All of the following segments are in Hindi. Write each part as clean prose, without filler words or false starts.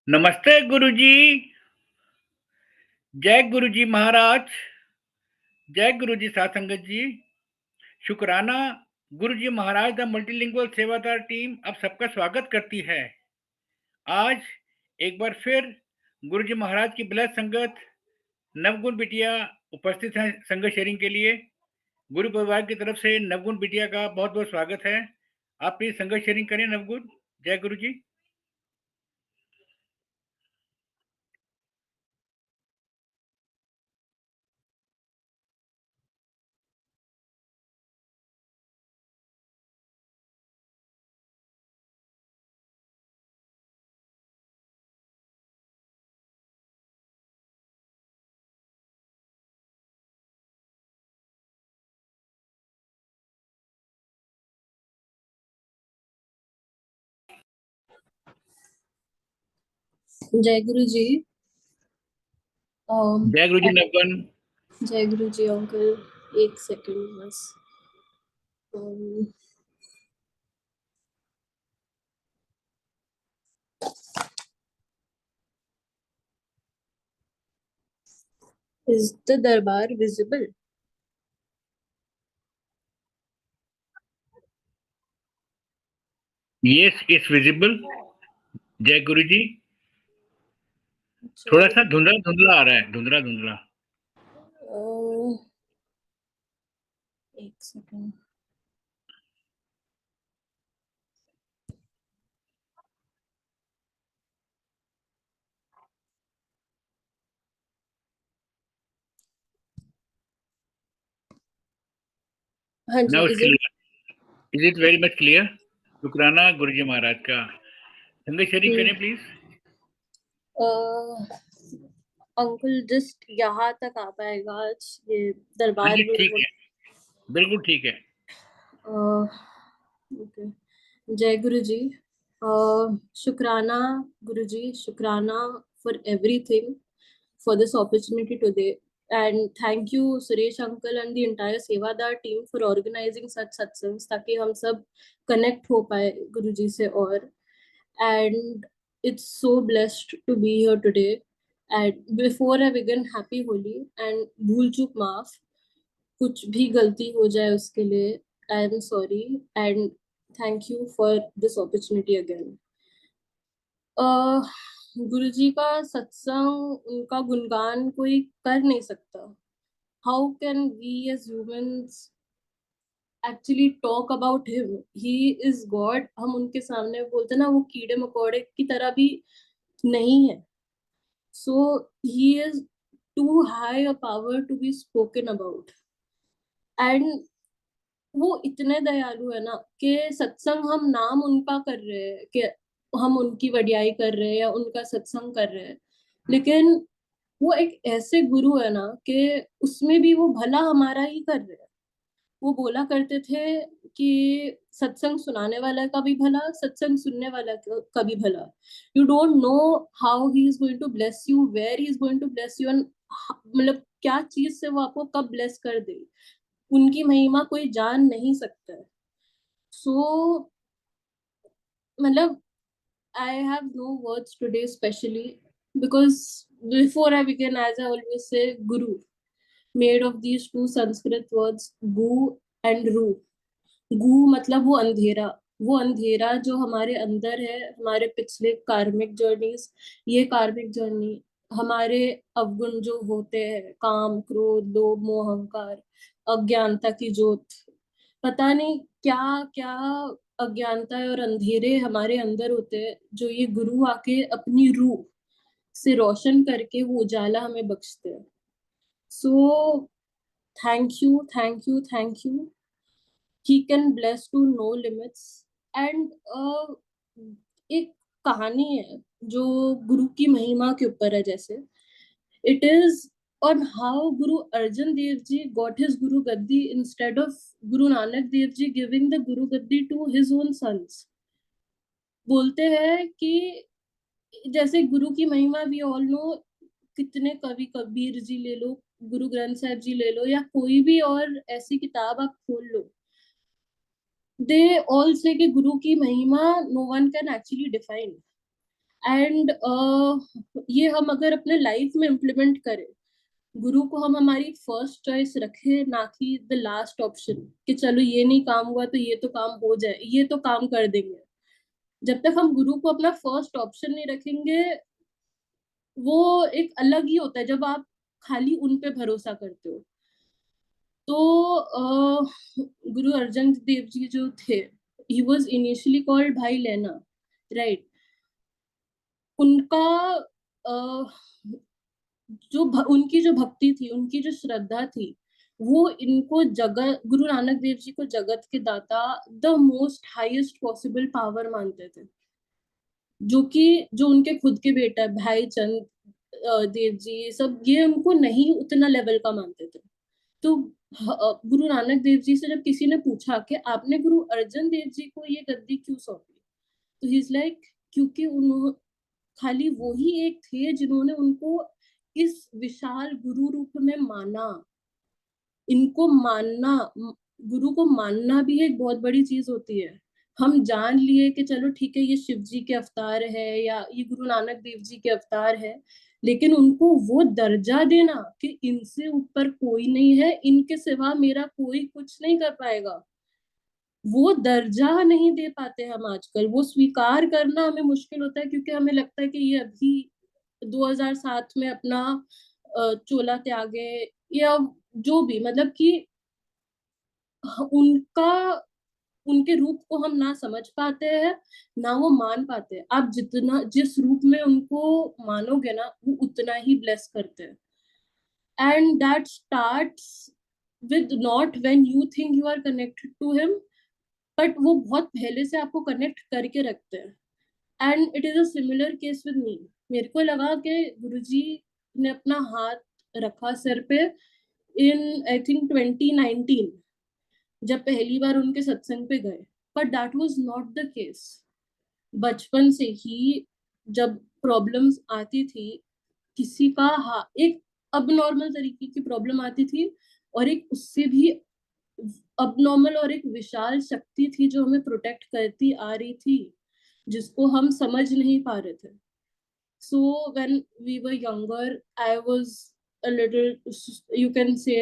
नमस्ते गुरुजी। जय गुरुजी महाराज। जय गुरुजी साथ संगत जी। शुक्राना। गुरुजी महाराज द मल्टीलिंगुअल सेवादार टीम अब सबका स्वागत करती है। आज एक बार फिर गुरुजी महाराज की ब्लस संगत नवगुण बिटिया उपस्थित हैं संगत शेयरिंग के लिए। गुरु परिवार की तरफ से नवगुण बिटिया का बहुत बहुत स्वागत है। आप प्लीज संगत शेयरिंग करें नवगुण। जय गुरुजी। जय गुरु जी। जय गुरुजी नवगुण। जय गुरु जी अंकल, एक सेकंड बस। Is the darbar visible? Yes, it's visible. जय गुरुजी। थोड़ा सा धुंधला धुंधला आ रहा है, धुंधला धुंधला। एक सेकंड। हाँ जी। Now it's clear. Is it very much clear? शुक्राना गुरुजी महाराज का। संगत शेयरिंग करें प्लीज। अंकल जस्ट यहाँ तक आ पाएगा आज ये दरबार हाँ में। ठीक है, बिल्कुल ठीक है। ओके। जय गुरु जी। शुक्राना गुरु जी, शुक्राना for everything, for this opportunity today, and thank you Suresh uncle and the entire Sevadar team for organizing such satsangs ताकि हम सब connect हो पाए गुरुजी से। और and it's so blessed to be here today. And before I begin, happy Holi and भूल चूक माफ, कुछ भी गलती हो जाए उसके लिए I am sorry and thank you for this opportunity again. गुरुजी का सत्संग, उनका गुणगान कोई कर नहीं सकता। How can we as humans actually talk about him? He is God. हम उनके सामने बोलते ना, वो कीड़े मकोड़े की तरह भी नहीं है। So he is too high a power to be spoken about. And वो इतने दयालु है ना कि सत्संग हम नाम उनका कर रहे हैं, कि हम उनकी वडियाई कर रहे हैं या उनका सत्संग कर रहे हैं, लेकिन वो एक ऐसे गुरु है ना कि उसमें भी वो भला हमारा ही कर रहे हैं। वो बोला करते थे कि सत्संग सुनाने वाला का भी भला, सत्संग सुनने वाला का भी भला। You don't know how he is going to bless you, where he is going to bless you, and मतलब क्या चीज से वो आपको कब ब्लेस कर दे, उनकी महिमा कोई जान नहीं सकता है। सो मतलब I have no words today, especially because before I begin, as I always say, Guru, made of these two Sanskrit words, Gu and Ru. Gu मतलब वो अंधेरा जो हमारे अंदर है, हमारे पिछले कार्मिक जर्नीज, ये कार्मिक जर्नी, हमारे अवगुण जो होते हैं, काम क्रोध लोभ मोह अहंकार, अज्ञानता की जोत, पता नहीं क्या क्या अज्ञानता और अंधेरे हमारे अंदर होते हैं, जो ये गुरु आके अपनी रूह से रोशन करके वो उजाला हमें बख्शते हैं। So thank you, thank you, thank you. He can bless to no limits. And एक कहानी है जो गुरु की महिमा के ऊपर है, जैसे it is on how Guru Arjan Dev Ji got his Guru Gaddi instead of Guru Nanak Dev Ji giving the Guru Gaddi to his own sons. बोलते हैं कि जैसे गुरु की महिमा भी ऑल नो, कितने कवि, कबीर जी ले लो, गुरु ग्रंथ साहब जी ले लो, या कोई भी और ऐसी किताब आप खोल लो, दे ऑल से कि गुरु की महिमा no one can actually define. And ये हम अगर अपने लाइफ में इम्प्लीमेंट करें, गुरु को हम हमारी फर्स्ट चॉइस रखें, ना कि द लास्ट ऑप्शन कि चलो ये नहीं काम हुआ तो ये तो काम हो जाए, ये तो काम कर देंगे। जब तक हम गुरु को अपना फर्स्ट ऑप्शन नहीं रखेंगे, वो एक अलग ही होता है जब आप खाली उन पे भरोसा करते हो। तो गुरु अर्जन देव जी जो थे, ही वॉज इनिशियली कॉल्ड भाई लेना, राइट। उनका उनकी जो भक्ति थी, उनकी जो श्रद्धा थी, वो इनको जगत, गुरु नानक देव जी को जगत के दाता, the most highest possible power मानते थे, जो उनके खुद के बेटा भाई चंद देव जी सब, ये उनको नहीं उतना लेवल का मानते थे। तो गुरु नानक देव जी से जब किसी ने पूछा कि आपने गुरु अर्जन देव जी को ये गद्दी क्यों सौंपी, तो ही इज लाइक, क्योंकि उन्होंने खाली वो ही एक थे जिन्होंने उनको इस विशाल गुरु रूप में माना। इनको मानना, गुरु को मानना भी एक बहुत बड़ी चीज होती है। हम जान लिए कि चलो ठीक है, ये शिव जी के अवतार है या ये गुरु नानक देव जी के अवतार है, लेकिन उनको वो दर्जा देना कि इनसे ऊपर कोई नहीं है, इनके सिवा मेरा कोई कुछ नहीं कर पाएगा, वो दर्जा नहीं दे पाते हम आजकल। वो स्वीकार करना हमें मुश्किल होता है, क्योंकि हमें लगता है कि ये अभी 2007 में अपना चोला त्यागे या जो भी, मतलब कि उनका, उनके रूप को हम ना समझ पाते हैं, ना वो मान पाते हैं। आप जितना जिस रूप में उनको मानोगे ना, वो उतना ही ब्लेस करते हैं। And that starts with not when you think you are connected to him, but वो बहुत पहले से आपको कनेक्ट करके रखते हैं। And it is a similar case with me. मेरे को लगा कि गुरुजी ने अपना हाथ रखा सर पे इन आई थिंक 2019, जब पहली बार उनके सत्संग पे गए, but that was not the case. बचपन से ही जब प्रॉब्लम्स आती थी, किसी का एक अब नॉर्मल तरीके की प्रॉब्लम आती थी, और एक उससे भी अब नॉर्मल और एक विशाल शक्ति थी जो हमें प्रोटेक्ट करती आ रही थी, जिसको हम समझ नहीं पा रहे थे। So when we were younger, I was a little, you can say,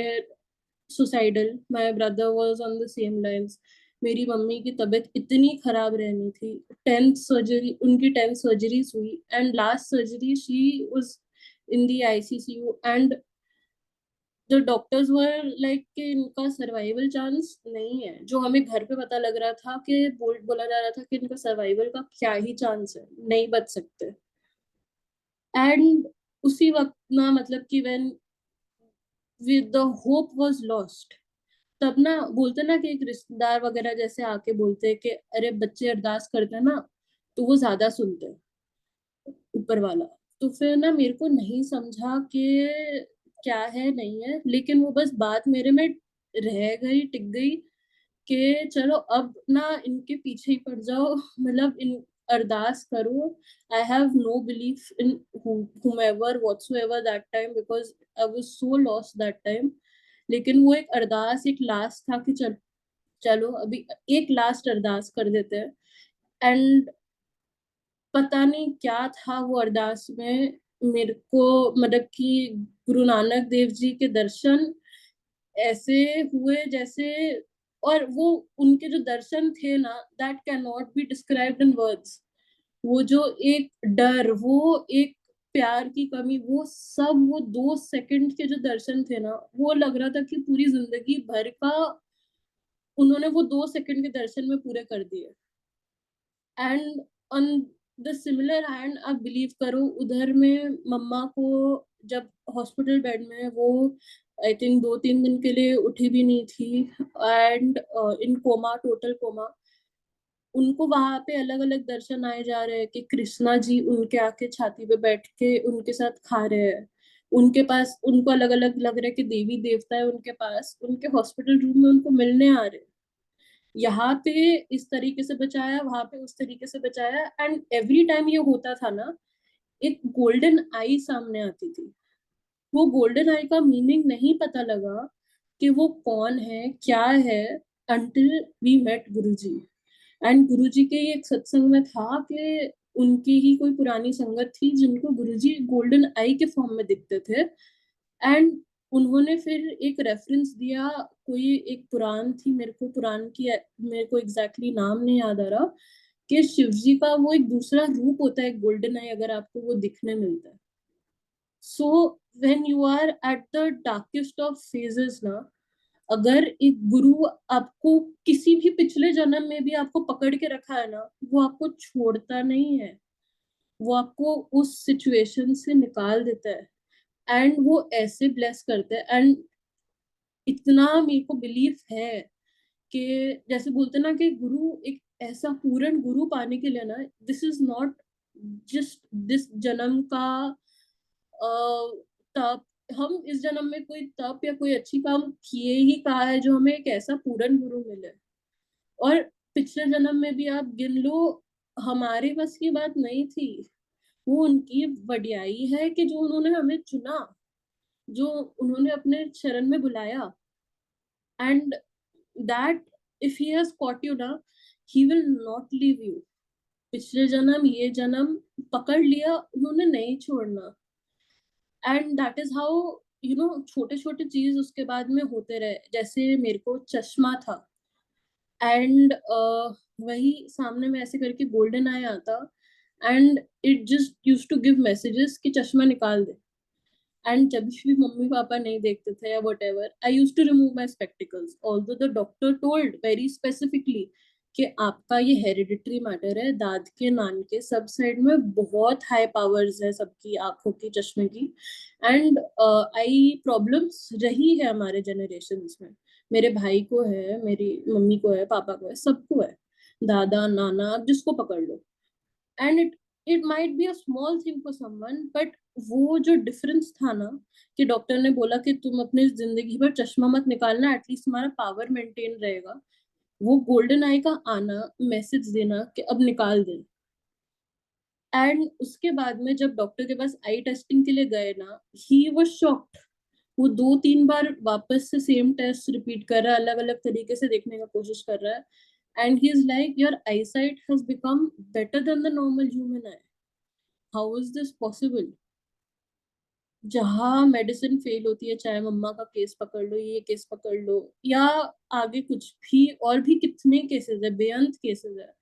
suicidal. My brother was on the same lines. मेरी मम्मी की तबीयत इतनी खराब रहनी थी, 10th सर्जरी, उनकी 10th सर्जरीज हुई, and last surgery she was in the ICCU, and the doctors were like कि इनका सर्वाइवल चांस नहीं है। जो हमें घर पे पता लग रहा था कि बोला जा रहा था कि इनका सर्वाइवल का क्या ही चांस है, नहीं बच सकते। एंड उसी वक्त ना, मतलब कि when with the hope was lost, तब ना बोलते ना कि एक रिश्तेदार वगैरह जैसे आके बोलते हैं कि अरे बच्चे अरदास करते हैं ना, तो वो ज्यादा सुनते हैं ऊपर वाला। तो फिर ना मेरे को नहीं समझा कि क्या है नहीं है, लेकिन वो बस बात मेरे में रह गई, टिक गई कि चलो अब ना इनके पीछे ही पड़ जाओ, मतलब इन अरदास करो। I have no belief in whomever whatsoever that time, because I was so lost that time। लेकिन वो एक अरदास, एक लास्ट था कि चलो अभी एक लास्ट अरदास कर देते हैं। एंड पता नहीं क्या था वो अरदास में, मेरे को मतलब कि गुरु नानक देव जी के दर्शन ऐसे हुए जैसे, और वो उनके जो दर्शन थे ना, that can not be described in words. वो जो एक डर, वो एक प्यार की कमी, वो सब, वो 2 सेकंड के जो दर्शन थे ना, वो लग रहा था कि पूरी जिंदगी भर का उन्होंने वो 2 सेकंड के दर्शन में पूरे कर दिए। And on the similar hand, आप बिलीव करो, उधर में मम्मा को जब हॉस्पिटल बेड में वो आई थिंक 2-3 दिन के लिए उठी भी नहीं थी, and in coma, total coma, उनको वहां पे अलग अलग दर्शन आए जा रहे हैं कि कृष्णा जी उनके आके छाती पे बैठ के उनके साथ खा रहे हैं। उनके पास उनको अलग अलग लग रहा है कि देवी देवता है उनके पास, उनके हॉस्पिटल रूम में उनको मिलने आ रहे हैं। यहाँ पे इस तरीके से बचाया, वहां पे उस तरीके से बचाया, एंड एवरी टाइम ये होता था ना, एक गोल्डन आई सामने आती थी। वो गोल्डन आई का मीनिंग नहीं पता लगा कि वो कौन है, क्या है, until we met Guruji. And Guruji के एक सत्संग में था कि उनकी ही कोई पुरानी संगत थी जिनको गुरुजी गोल्डन आई के फॉर्म में दिखते थे। एंड उन्होंने फिर एक रेफरेंस दिया, कोई एक पुराण थी, मेरे को एग्जैक्टली नाम नहीं याद आ रहा, कि शिव जी का वो एक दूसरा रूप होता है गोल्डन आई, अगर आपको वो दिखने मिलता है। So when you are at the darkest of phases ना, अगर एक गुरु आपको किसी भी पिछले जन्म में भी आपको पकड़ के रखा है ना, वो आपको छोड़ता नहीं है, वो आपको उस सिचुएशन से निकाल देता है। एंड वो ऐसे ब्लेस करते हैं। एंड इतना मेरे को बिलीफ है कि जैसे बोलते ना कि गुरु एक ऐसा पूर्ण गुरु पाने के लिए ना, this is not just this जन्म का तप, हम इस जन्म में कोई तप या कोई अच्छी काम किए ही कहा है जो हमें एक ऐसा पूर्ण गुरु मिले। और पिछले जन्म में भी आप गिन लो, हमारे बस की बात नहीं थी, वो उनकी वड्याई है कि जो उन्होंने हमें चुना, जो उन्होंने अपने शरण में बुलाया। And that if he has caught you ना, he will not leave you. पिछले जन्म ये जन्म पकड़ लिया उन्होंने, नहीं छोड़ना। And that is how you know, छोटे छोटे चीज उसके बाद में होते रहे। जैसे मेरे को चश्मा था, एंड वही सामने में ऐसे करके गोल्डन आई आता, and it just use to give messages कि चश्मा निकाल दे। एंड जब भी मम्मी पापा नहीं देखते थे या whatever, I use to remove my spectacles, although the doctor told very specifically कि आपका ये हेरिडिटरी मैटर है, दाद के नान के सब साइड में बहुत हाई पावर्स है सबकी आंखों की, चश्मे की। एंड आई प्रॉब्लम्स रही है हमारे जनरेशन में, मेरे भाई को है, मेरी मम्मी को है, पापा को है, सबको है, दादा नाना आप जिसको पकड़ लो। And it might be a small thing for someone, but वो जो डिफरेंस था ना, कि डॉक्टर ने बोला कि तुम अपनी जिंदगी भर चश्मा मत निकालना, एटलीस्ट तुम्हारा पावर मेंटेन रहेगा, वो गोल्डन आई का आना, मैसेज देना कि अब निकाल दे। एंड उसके बाद में जब डॉक्टर के पास आई टेस्टिंग के लिए गए ना, ही वाज शॉक्ड। वो 2-3 बार वापस से सेम टेस्ट रिपीट कर रहा है, अलग अलग तरीके से देखने का कोशिश कर रहा है। And he is like, your eyesight has become better than the normal human I, how is this possible. जहाँ मेडिसिन फेल होती है, चाहे मम्मा का केस पकड़ लो, ये केस पकड़ लो, या आगे कुछ भी और भी कितने केसेस है, बेअंत केसेस है,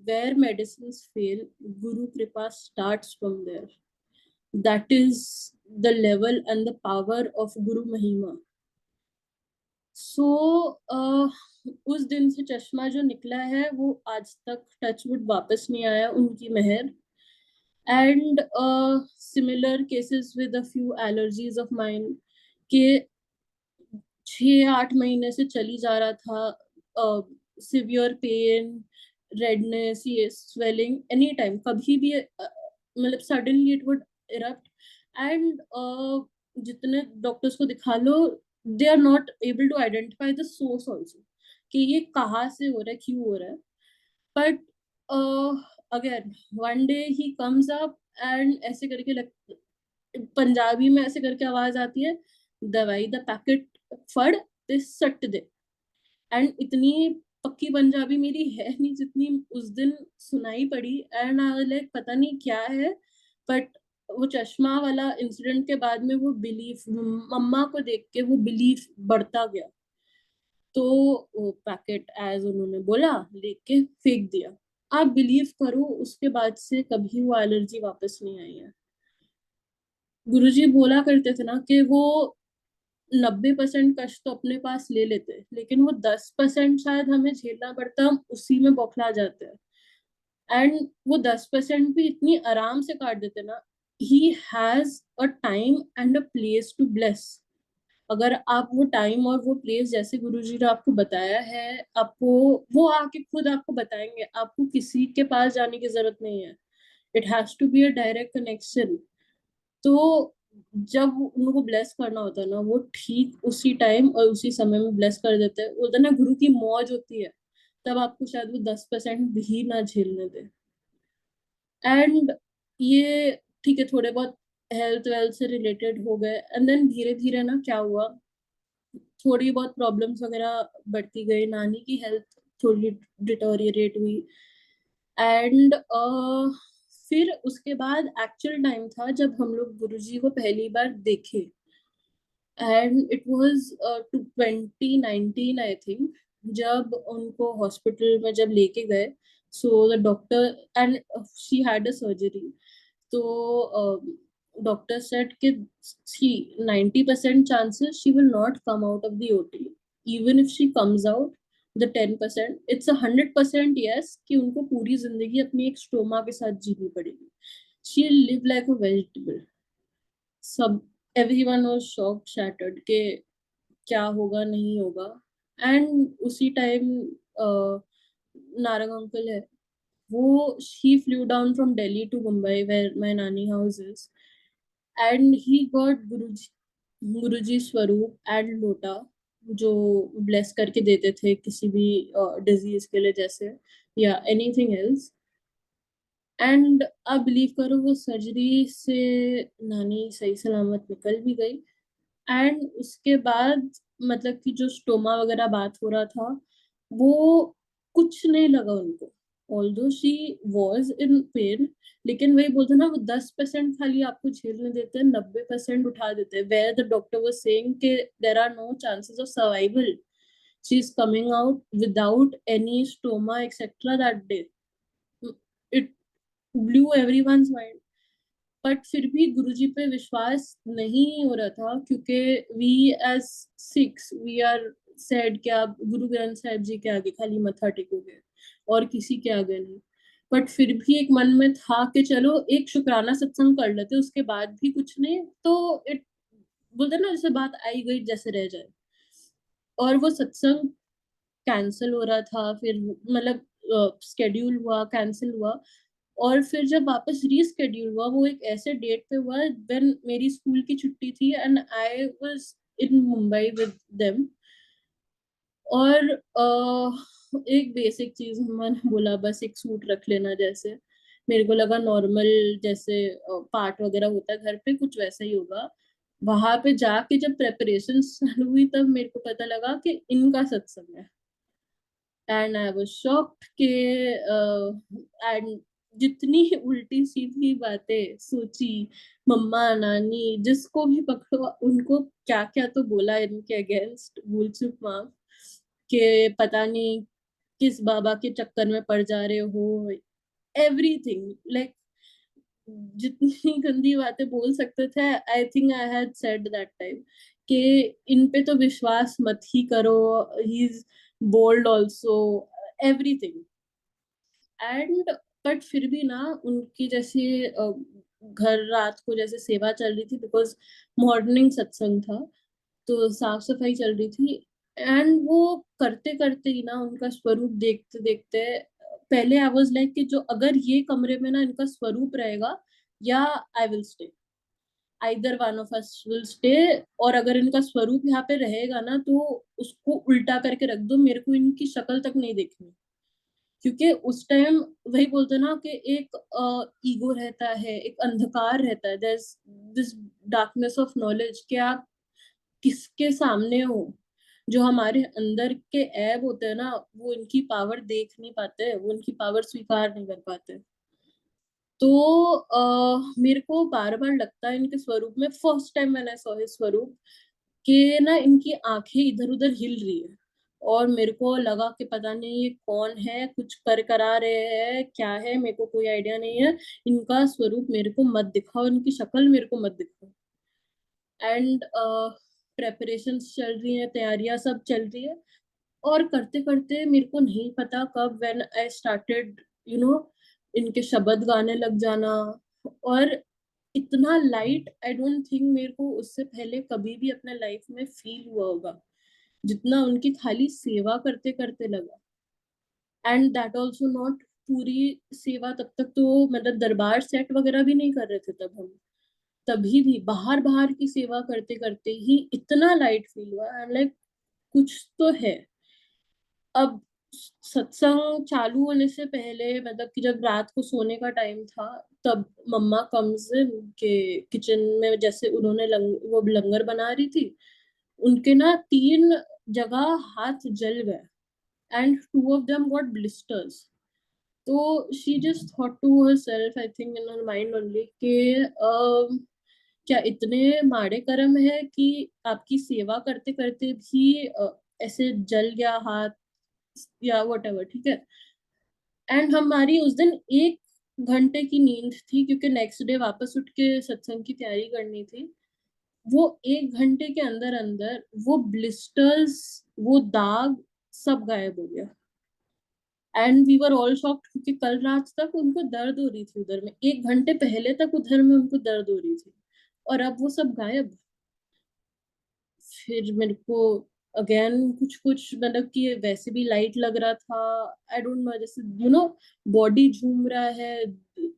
where medicines fail, Guru Kripa starts from there. That is the level and the power of Guru Mahima. So उस दिन से चश्मा जो निकला है वो आज तक टचवुड वापस नहीं आया, उनकी मेहर। And similar cases with a few allergies of mine, के 6-8 महीने से चली जा रहा था, सिवियर पेन, रेडनेस, ये स्वेलिंग, एनी टाइम कभी भी मतलब suddenly it would erupt. And जितने डॉक्टर्स को दिखा लो, they are not able to identify the source also, कि ये कहाँ से हो रहा है, क्यों हो रहा है। But again one day he comes up, and ऐसे करके पंजाबी में ऐसे करके आवाज आती है, दवाई द पैकेट फड़ ते सट दे। एंड इतनी पक्की पंजाबी मेरी है नहीं जितनी उस दिन सुनाई पड़ी। एंड आई लाइक पता नहीं क्या है, बट वो चश्मा वाला इंसिडेंट के बाद में वो बिलीफ, मम्मा को देख के वो बिलीफ बढ़ता गया। तो वो पैकेट एज उन्होंने बोला लेके फेंक दिया। आप बिलीव करो, उसके बाद से कभी वो एलर्जी वापस नहीं आई है। गुरुजी बोला करते थे ना कि वो 90% कष्ट तो अपने पास ले लेते हैं, लेकिन वो 10% शायद हमें झेलना पड़ता, हम उसी में बौखला जाते हैं। एंड वो 10% भी इतनी आराम से काट देते ना। He has a time and a place to bless. अगर आप वो टाइम और वो प्लेस जैसे गुरुजी ने आपको बताया है, आपको वो आके खुद आपको बताएंगे, आपको किसी के पास जाने की जरूरत नहीं है। It has to be a direct connection. तो जब उनको ब्लेस करना होता है ना, वो ठीक उसी टाइम और उसी समय में ब्लेस कर देते हैं। उधर ना गुरु की मौज होती है, तब आपको शायद वो 10% भी ना झेलने दे। एंड ये ठीक है, थोड़े बहुत हेल्थ वेल्थ से रिलेटेड हो गए, एंड देन धीरे धीरे ना क्या हुआ, थोड़ी बहुत प्रॉब्लम्स वगैरह बढ़ती गई, नानी की हेल्थ थोड़ी डिटोरिएट हुई। एंड फिर उसके बाद एक्चुअल टाइम था जब हम लोग गुरुजी को पहली बार देखे, and it was 2019 I think, जब उनको हॉस्पिटल में जब लेके गए. So the doctor and she had a surgery. तो डॉक्टर सेड कि सी 90% chances she will not come out of the OT. Even if she comes out, the 10%, it's 100% yes कि उनको पूरी जिंदगी अपनी एक स्टोमा के साथ जीनी पड़ेगी. She'll live like a vegetable. सब everyone was shocked, shattered के क्या होगा नहीं होगा. एंड उसी टाइम नारंग अंकल है, वो he flew down from Delhi to Mumbai where my nani house is, and he got गुरुजी स्वरूप एंड लोटा जो ब्लेस करके देते थे किसी भी डिजीज के लिए जैसे या एनीथिंग एल्स. एंड आप बिलीव करो वो सर्जरी से नानी सही सलामत निकल भी गई. एंड उसके बाद मतलब कि जो स्टोमा वगैरह बात हो रहा था वो कुछ नहीं लगा उनको. Although she was in pen, लेकिन वही बोलते ना वो 10% खाली आपको झेलने देते हैं, 90% उठा देते हैं. Where the doctor was saying कि there are no chances of survival. She is coming out without any stoma etcetera that day. It blew everyone's mind. But फिर भी गुरुजी पे विश्वास नहीं हो रहा था क्योंकि we as Sikhs we are said कि आप गुरु ग्रंथ साहिब जी के आगे खाली मत्था टेकोगे और किसी के आगे नहीं. बट फिर भी एक मन में था कि चलो एक शुक्राना सत्संग कर लेते, उसके बाद भी कुछ नहीं तो इट बोलते ना जैसे बात आई गई जैसे रह जाए. और वो सत्संग कैंसिल हो रहा था, फिर मतलब स्केड्यूल हुआ, कैंसिल हुआ. और फिर जब वापस रीस्केड्यूल हुआ वो एक ऐसे डेट पे हुआ व्हेन मेरी स्कूल की छुट्टी थी and I was in Mumbai with them. और एक बेसिक चीज मैंने बोला बस एक सूट रख लेना, जैसे मेरे को लगा नॉर्मल जैसे पार्ट वगैरह होता है घर पे कुछ वैसा ही होगा. वहां पे जाके जब प्रेपरेशन चालू हुई तब मेरे को पता लगा कि इनका सत्संग है. एंड आई वाज शॉक्ड के एंड जितनी उल्टी सीधी बातें सोची, मम्मा नानी जिसको भी पकड़ो उनको क्या क्या तो बोला इनके अगेंस्ट, भूल चूक माफ के पता नहीं किस बाबा के चक्कर में पड़ जा रहे हो, एवरीथिंग लाइक जितनी गंदी बातें बोल सकते थे. I think I had said that time कि इन पे तो विश्वास मत ही करो, he is bold also, everything. And but फिर भी ना उनकी जैसे घर रात को जैसे सेवा चल रही थी बिकॉज मॉर्निंग सत्संग था तो साफ सफाई चल रही थी. एंड वो करते करते ही ना उनका स्वरूप देखते देखते पहले आई वाज लाइक कि जो अगर ये कमरे में ना इनका स्वरूप रहेगा या I will stay, either one of us will stay. और अगर इनका स्वरूप यहाँ पे रहेगा ना तो उसको उल्टा करके रख दो, मेरे को इनकी शक्ल तक नहीं देखनी. क्योंकि उस टाइम वही बोलते ना कि एक ईगो रहता है, एक अंधकार रहता है, दिस डार्कनेस ऑफ नॉलेज कि आप किसके सामने हो. जो हमारे अंदर के ऐब होते हैं ना वो इनकी पावर देख नहीं पाते, वो इनकी पावर स्वीकार नहीं कर पाते. तो मेरे को बार बार लगता है इनके स्वरूप में, फर्स्ट टाइम मैंने सॉ हिज स्वरूप कि ना इनकी आंखें इधर उधर हिल रही है. और मेरे को लगा कि पता नहीं ये कौन है, कुछ कर करा रहे हैं, क्या है मेरे को कोई आइडिया नहीं है. इनका स्वरूप मेरे को मत दिखाओ, इनकी शक्ल मेरे को मत दिखाओ. एंड प्रेपरेशन चल रही है, तैयारियां सब चल रही है. और करते करते मेरे को नहीं पता कब when I started you know इनके शब्द गाने लग जाना. और इतना लाइट आई डोंट थिंक मेरे को उससे पहले कभी भी अपने लाइफ में फील हुआ होगा जितना उनकी खाली सेवा करते करते लगा. एंड दैट ऑल्सो नॉट पूरी सेवा, तब तक तो मतलब दरबार सेट वगैरह भी नहीं कर रहे थे तब हम. तभी भी बाहर बाहर की सेवा करते करते ही इतना लाइट फील हुआ एंड लाइक कुछ तो है. अब सत्संग चालू होने से पहले मतलब कि जब रात को सोने का टाइम था तब मम्मा कम्स इन के किचन में, जैसे उन्होंने वो लंगर बना रही थी, उनके ना 3 जगह हाथ जल गए and 2 of them got blisters. तो she just thought to herself, I think in her mind only, कि क्या इतने माड़े कर्म है कि आपकी सेवा करते करते भी ऐसे जल गया हाथ या वट एवर, ठीक है। एंड हमारी उस दिन 1 घंटे की नींद थी, क्योंकि नेक्स्ट डे वापस उठ के सत्संग की तैयारी करनी थी। वो 1 घंटे के अंदर अंदर वो ब्लिस्टर्स, वो दाग सब गायब हो गया। And we were all shocked, क्योंकि कल रात तक उनको दर्द हो रही थी उधर में, 1 घंटे पहले तक उधर में उनको दर्द हो रही थी, और अब वो सब गायब। फिर मेरे को अगेन कुछ कुछ मतलब कि वैसे भी लाइट लग रहा था, आई डोंट नो, जैसे बॉडी झूम रहा है,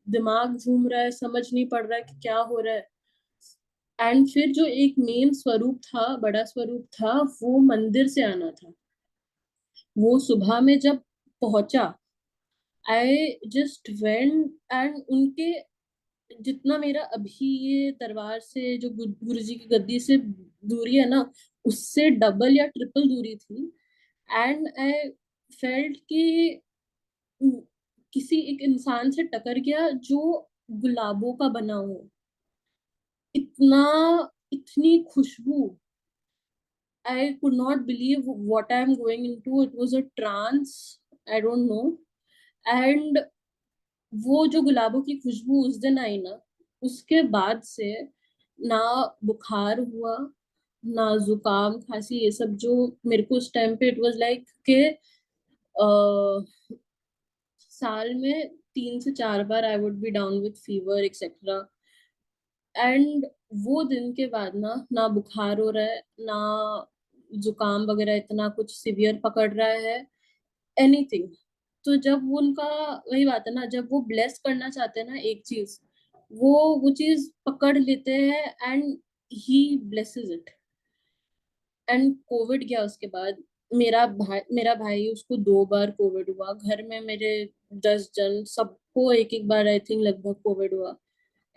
दिमाग झूम रहा है, समझ नहीं पड़ रहा है कि क्या हो रहा है। एंड फिर जो एक मेन स्वरूप था, बड़ा स्वरूप था, वो मंदिर से आना था। वो सुबह में जब पहुंचा, आई जस्ट वेंट, एंड उनके जितना मेरा अभी ये दरबार से जो गुरु जी की गद्दी से दूरी है ना, उससे डबल या ट्रिपल दूरी थी। एंड आई फेल्ट कि किसी एक इंसान से टकर गया जो गुलाबों का बना हो। इतना, इतनी खुशबू, I could not believe what I'm going into. It was a trance. I don't know. And वो जो गुलाबों की खुशबू उस दिन आई ना, उसके बाद से ना बुखार हुआ, ना जुकाम खांसी ये सब जो मेरे को उस टाइम पे, इट वाज लाइक के साल में 3 से 4 बार I would be down with fever etcetera. And वो दिन के बाद ना, ना बुखार हो रहा है, ना जुकाम वगैरह इतना कुछ सिवियर पकड़ रहा है, एनीथिंग। तो जब वो उनका, वही बात है ना, जब वो ब्लेस करना चाहते हैं ना एक चीज, वो चीज पकड़ लेते हैं, and he blesses it. And Covid गया उसके बाद, मेरा भाई उसको 2 बार कोविड हुआ, घर में मेरे 10 जन, सबको एक एक बार आई थिंक लगभग कोविड हुआ।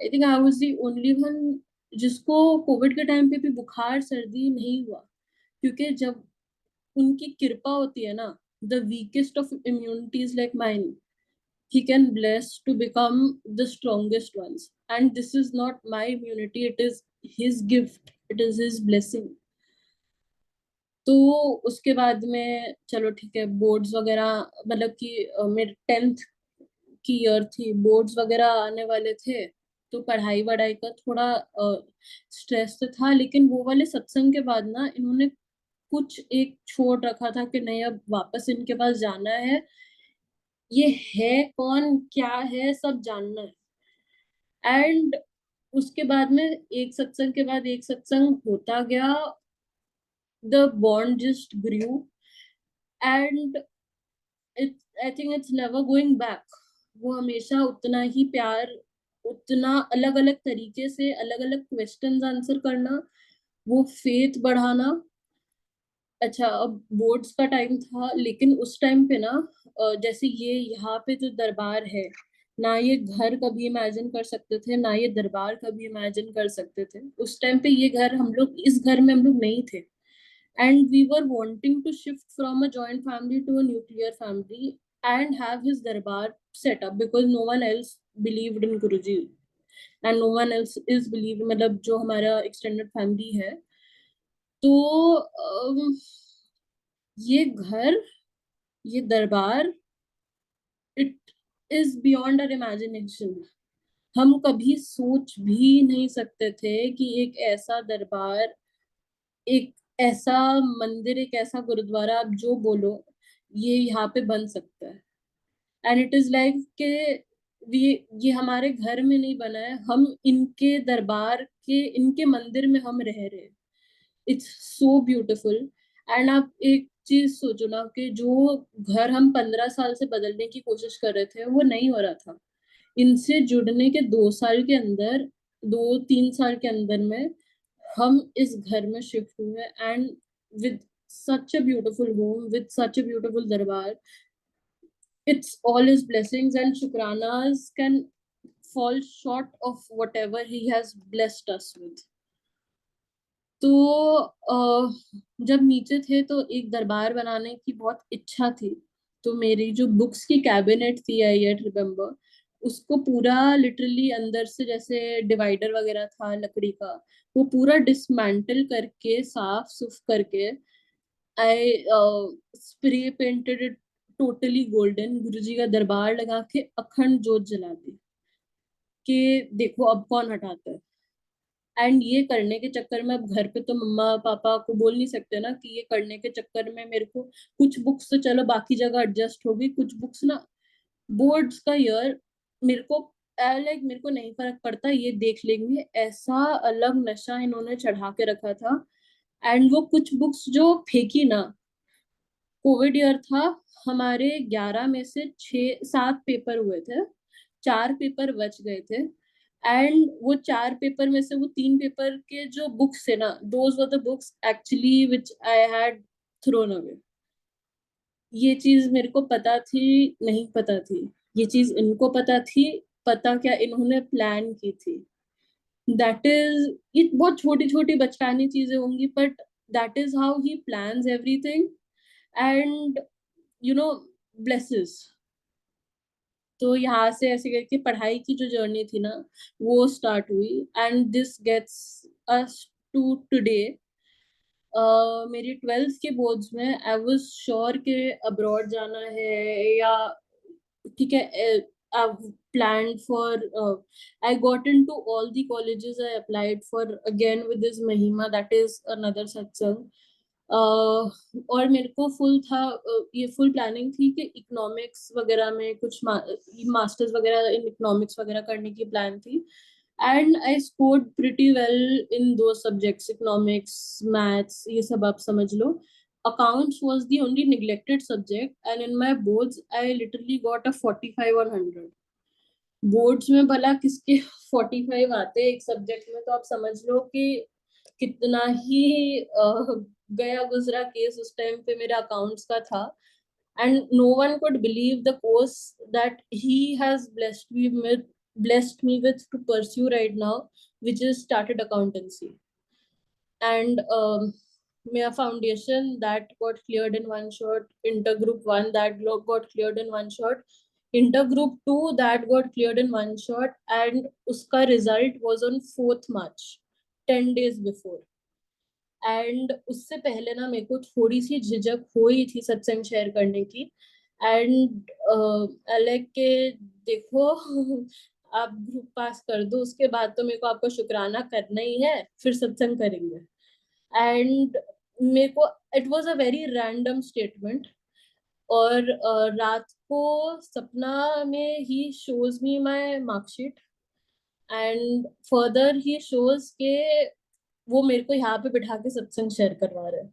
आई think I was the only one जिसको कोविड के टाइम पे भी बुखार सर्दी नहीं हुआ, क्योंकि जब उनकी कृपा होती है ना, the weakest of immunities like mine, he can bless to become the strongest ones, and this is not my immunity, it is his gift, it is his blessing। तो उसके बाद में चलो ठीक है, बोर्ड्स वगैरह, मतलब कि मेरे 10th की ईयर थी, बोर्ड्स वगैरह आने वाले थे, तो पढ़ाई वढ़ाई का थोड़ा स्ट्रेस तो था, लेकिन वो वाले सत्संग के बाद ना इन्होंने कुछ एक छोड़ रखा था कि नहीं, अब वापस इनके पास जाना है, ये है कौन, क्या है, सब जानना है। एंड उसके बाद में एक सत्संग के बाद एक सत्संग होता गया, the bond just grew, and it, I think it's never going back. वो हमेशा उतना ही प्यार, उतना अलग अलग तरीके से अलग अलग क्वेश्चंस आंसर करना, वो फेथ बढ़ाना। अच्छा, अब बोर्ड्स का टाइम था, लेकिन उस टाइम पे ना जैसे ये यहाँ पे जो दरबार है ना, ये घर कभी इमेजिन कर सकते थे ना, ये दरबार कभी इमेजिन कर सकते थे। उस टाइम पे ये घर, हम लोग इस घर में हम लोग नहीं थे, and we were wanting to shift from a joint family to a nuclear family and have his darbar set up, because no one else believed in Guruji, and no one else is believe, मतलब जो हमारा एक्सटेंडेड फैमिली है। तो ये घर, ये दरबार, it is beyond our imagination. हम कभी सोच भी नहीं सकते थे कि एक ऐसा दरबार, एक ऐसा मंदिर, एक ऐसा गुरुद्वारा, आप जो बोलो, ये यहाँ पे बन सकता है। एंड इट इज लाइक के ये हमारे घर में नहीं बना है, हम इनके दरबार के, इनके मंदिर में हम रह रहे हैं। It's so beautiful. एंड आप एक चीज सोचो ना, कि जो घर हम 15 साल से बदलने की कोशिश कर रहे थे, वो नहीं हो रहा था। इनसे जुड़ने के 2 साल के अंदर, 2-3 साल के अंदर में हम इस घर में शिफ्ट हुए, and with such a beautiful home, with such a beautiful darbar. It's all his blessings, and Shukranas can fall short of whatever he has blessed us with. तो जब नीचे थे तो एक दरबार बनाने की बहुत इच्छा थी, तो मेरी जो बुक्स की कैबिनेट थी, आई येट रिमेम्बर, उसको पूरा लिटरली अंदर से जैसे डिवाइडर वगैरह था लकड़ी का, वो पूरा डिसमेंटल करके साफ सुफ करके I spray painted it totally golden, Guruji का दरबार लगा के अखंड जोत जला दी कि देखो अब कौन हटाता है। एंड ये करने के चक्कर में अब घर पे तो मम्मा पापा को बोल नहीं सकते ना कि ये करने के चक्कर में मेरे को कुछ बुक्स तो चलो बाकी जगह एडजस्ट होगी, कुछ बुक्स ना बोर्ड्स का ईयर मेरे को लाइक मेरे को नहीं फर्क पड़ता, ये देख लेंगे, ऐसा अलग नशा इन्होंने चढ़ा के रखा था। एंड वो कुछ बुक्स जो फेंकी ना, कोविड ईयर था, हमारे 11 में से 6 7 पेपर हुए थे, 4 पेपर बच गए थे। एंड वो 4 पेपर में से वो 3 पेपर के जो बुक्स थे ना, those were the books actually which I had thrown away. ये चीज मेरे को पता थी, नहीं पता थी, ये चीज इनको पता थी, पता क्या इन्होंने प्लान की थी। दैट इज, ये बहुत छोटी छोटी बचकानी चीजें होंगी, but that is how he plans everything and you know blesses. तो यहाँ से ऐसे करके पढ़ाई की जो जर्नी थी ना, वो स्टार्ट हुई and this gets us to today. मेरी 12th के बोर्ड्स में आई वाज श्योर कि अब्रॉड जाना है, या ठीक है, I've planned for I got into all the colleges I applied for again with this Mahima, that is another satsang. और मेरे को फुल था, ये फुल प्लानिंग थी कि इकोनॉमिक्स वगैरह में कुछ मास्टर्स वगैरह इन इकोनॉमिक्स वगैरह करने की प्लान थी। And I scored pretty well in दो सब्जेक्ट्स, इकोनॉमिक्स मैथ्स ये सब आप समझ लो। accounts was the only neglected subject, and in my boards I literally got a 45 on 100। Boards में भला किसके 45 आते हैं एक सब्जेक्ट में, तो आप समझ लो कि कितना ही गया गुजरा केस उस टाइम पे मेरा अकाउंट्स का था। And no one could believe the course that he has blessed me with to pursue right now, which is started accountancy। And my foundation that got cleared in one shot, intergroup 1 that got cleared in one shot, intergroup 2 that got cleared in one shot, and uska result was on 4th March, 10 days before। And उससे पहले ना मेरे को थोड़ी सी झिझक हुई थी सत्संग शेयर करने की। एंड लाइक के देखो आप ग्रुप पास कर दो, उसके बाद तो मेरे को आपका शुक्राना करना ही है, फिर सत्संग करेंगे। एंड मेरे को it was a very random statement. और रात को सपना में he shows me my marksheet and further he shows के वो मेरे को यहाँ पे बिठा के सत्संग शेयर करवा रहे हैं।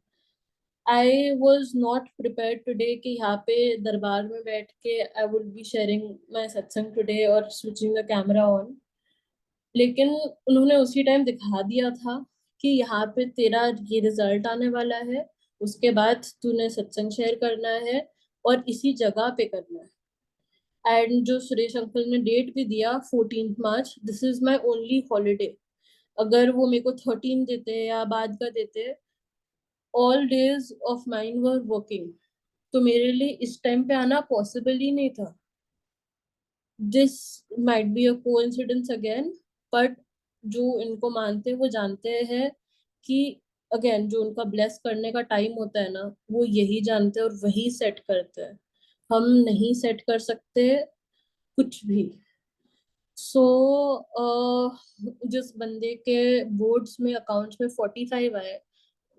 I was not prepare today कि यहाँ पे दरबार में बैठ के आई वुड बी शेयरिंग माई सत्संग टुडे और स्विचिंग द कैमरा ऑन। लेकिन उन्होंने उसी टाइम दिखा दिया था कि यहाँ पे तेरा ये रिजल्ट आने वाला है, उसके बाद तूने सत्संग शेयर करना है और इसी जगह पे करना है। एंड जो सुरेश अंकल ने डेट भी दिया 14th March, this is my only holiday. अगर वो मेरे को 13 देते या बाद का देते, all days of mine were working, तो मेरे लिए इस टाइम पे आना पॉसिबल ही नहीं था। This might be a coincidence again, but जो इनको मानते हैं वो जानते हैं कि अगेन जो उनका ब्लेस करने का टाइम होता है ना, वो यही जानते हैं और वही सेट करते हैं। हम नहीं सेट कर सकते कुछ भी। सो जिस बंदे के बोर्ड्स में अकाउंट्स में 45 आए,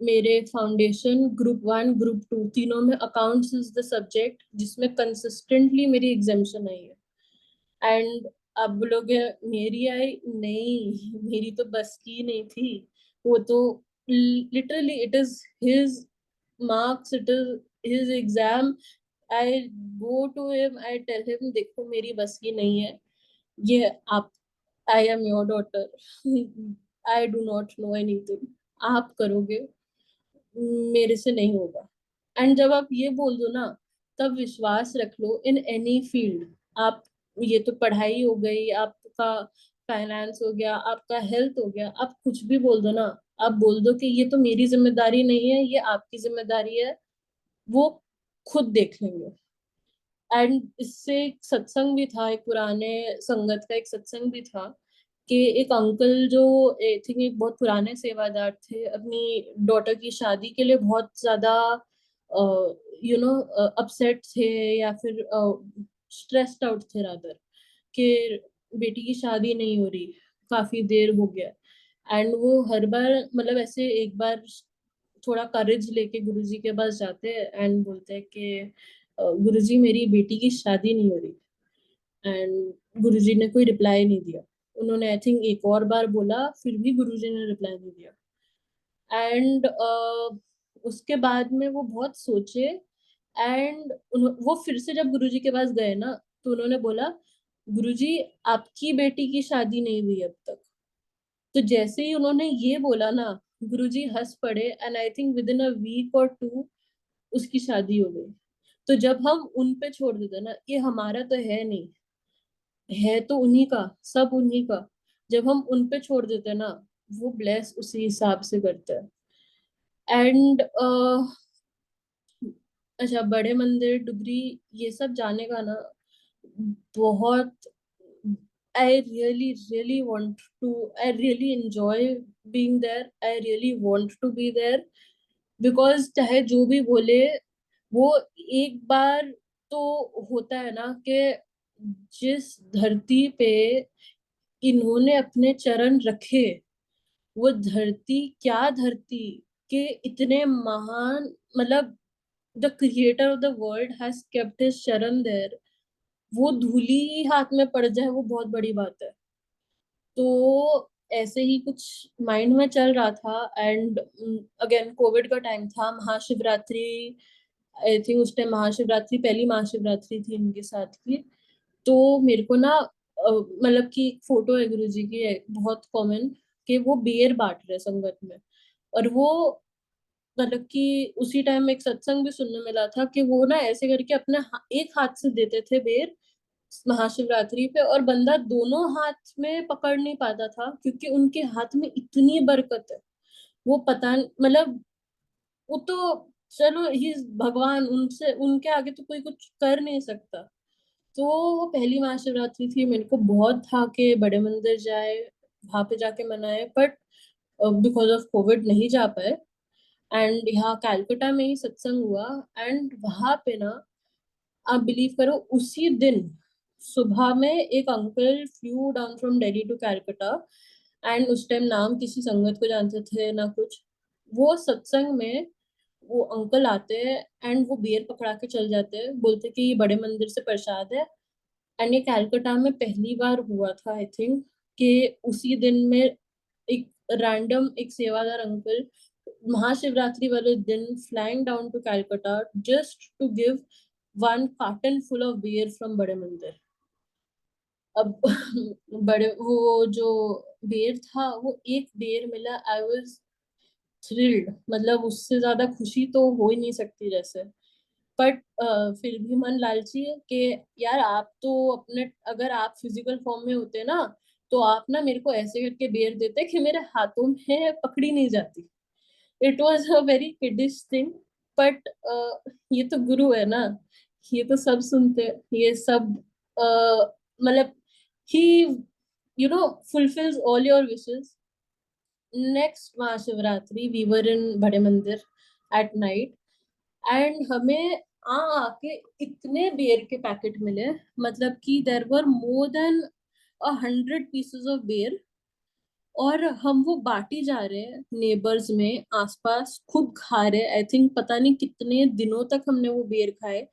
मेरे फाउंडेशन ग्रुप 1 ग्रुप 2 तीनों में अकाउंट्स इज द सब्जेक्ट जिसमें कंसिस्टेंटली मेरी एग्जामिशन आई है। एंड आप बोलोगे मेरी आई नहीं, मेरी तो बस की नहीं थी। वो तो literally it is his marks, it is his exam. I go to him, I tell him देखो मेरी बस की नहीं है, ये आप, I am your daughter, I do not know anything, आप करोगे, मेरे से नहीं होगा। एंड जब आप ये बोल दो ना, तब विश्वास रख लो इन एनी फील्ड। आप, ये तो पढ़ाई हो गई, आपका फाइनेंस हो गया, आपका हेल्थ हो गया, आप कुछ भी बोल दो ना, आप बोल दो कि ये तो मेरी जिम्मेदारी नहीं है, ये आपकी जिम्मेदारी है, वो खुद देख लेंगे। एंड इससे एक सत्संग भी था, एक पुराने संगत का एक सत्संग भी था कि एक अंकल जो आई थिंक एक बहुत पुराने सेवादार थे, अपनी डॉटर की शादी के लिए बहुत ज्यादा अपसेट थे, या फिर स्ट्रेस्ड आउट थे रादर, कि बेटी की शादी नहीं हो रही, काफी देर हो गया। एंड वो हर बार मतलब ऐसे एक बार थोड़ा करेज लेके गुरुजी के पास जाते हैं एंड बोलते हैं कि गुरुजी मेरी बेटी की शादी नहीं हो रही। एंड गुरुजी ने कोई रिप्लाई नहीं दिया। उन्होंने आई थिंक एक और बार बोला, फिर भी गुरुजी ने रिप्लाई नहीं दिया। एंड उसके बाद में वो बहुत सोचे, एंड वो फिर से जब गुरुजी के पास गए ना, तो उन्होंने बोला, गुरुजी आपकी बेटी की शादी नहीं हुई अब तक। तो जैसे ही उन्होंने ये बोला ना, गुरुजी हंस पड़े, and I think within a week or two उसकी शादी हो गई। तो जब हम उन पे छोड़ देते ना, ये हमारा तो है नहीं, है तो उन्हीं का, सब उन्हीं का, जब हम उन पे छोड़ देते ना, वो ब्लेस उसी हिसाब से करते हैं। एंड अच्छा, बड़े मंदिर, डुगरी, ये सब जाने का ना बहुत, I really want to, I really enjoy being there, I really want to be there, because चाहे जो भी बोले, वो एक बार तो होता है ना कि जिस धरती पे इन्होंने अपने चरण रखे, वो धरती, क्या धरती, के इतने महान, मतलब the creator of the world has kept his चरण देयर, वो धूली ही हाथ में पड़ जाए वो बहुत बड़ी बात है। तो ऐसे ही कुछ माइंड में चल रहा था। एंड अगेन कोविड का टाइम था, महाशिवरात्रि, आई थिंक उस टाइम महाशिवरात्रि, पहली महाशिवरात्रि थी इनके साथ की। तो मेरे को ना मतलब कि एक फोटो है गुरुजी की, है बहुत कॉमन, कि वो बेर बांट रहे संगत में। और वो मतलब कि उसी टाइम एक सत्संग भी सुनने मिला था कि वो ना ऐसे करके अपने एक हाथ से देते थे बेर महाशिवरात्रि पे, और बंदा दोनों हाथ में पकड़ नहीं पाता था क्योंकि उनके हाथ में इतनी बरकत है। वो पता मतलब, वो तो चलो ही भगवान, उनसे उनके आगे तो कोई कुछ कर नहीं सकता। तो वो पहली महाशिवरात्रि थी, मेरे को बहुत था कि बड़े मंदिर जाए, वहां पे जाके मनाए, बट बिकॉज ऑफ कोविड नहीं जा पाए। एंड यहाँ कैलकाटा में ही सत्संग हुआ। एंड वहां पे ना, आप बिलीव करो, उसी दिन सुबह में एक uncle flew down from Delhi to Calcutta, and उस टाइम नाम किसी संगत को जानते थे ना कुछ। वो सत्संग में वो अंकल आते हैं एंड वो बेर पकड़ा के चल जाते हैं, बोलते कि ये बड़े मंदिर से प्रसाद है। एंड ये कैलकाटा में पहली बार हुआ था आई थिंक, कि उसी दिन में एक रैंडम एक सेवादार अंकल महाशिवरात्रि वाले दिन flying down to Calcutta just to give one carton full of beer from बड़े मंदिर। अब बड़े वो जो बेर था, वो एक बेर मिला, आई वाज थ्रिल्ड, मतलब उससे ज्यादा खुशी तो हो ही नहीं सकती जैसे। बट फिर भी मन लालची है कि यार आप तो अपने, अगर आप फिजिकल फॉर्म में होते ना, तो आप ना मेरे को ऐसे करके बेर देते कि मेरे हाथों में पकड़ी नहीं जाती। It was a very kiddish thing. But ये तो गुरु है ना, ये तो सब सुनते हैं, ये सब मतलब he fulfills all your wishes. Next Mahashivratri we were in Bade Mandir at night, and हमें आके इतने बेर के पैकेट मिले, मतलब कि देर वर मोर देन 100 पीसेस ऑफ बेर। और हम वो बांटी जा रहे हैं नेबर्स में, आसपास खूब खा रहे, आई थिंक पता नहीं कितने दिनों तक हमने वो बेर खाए।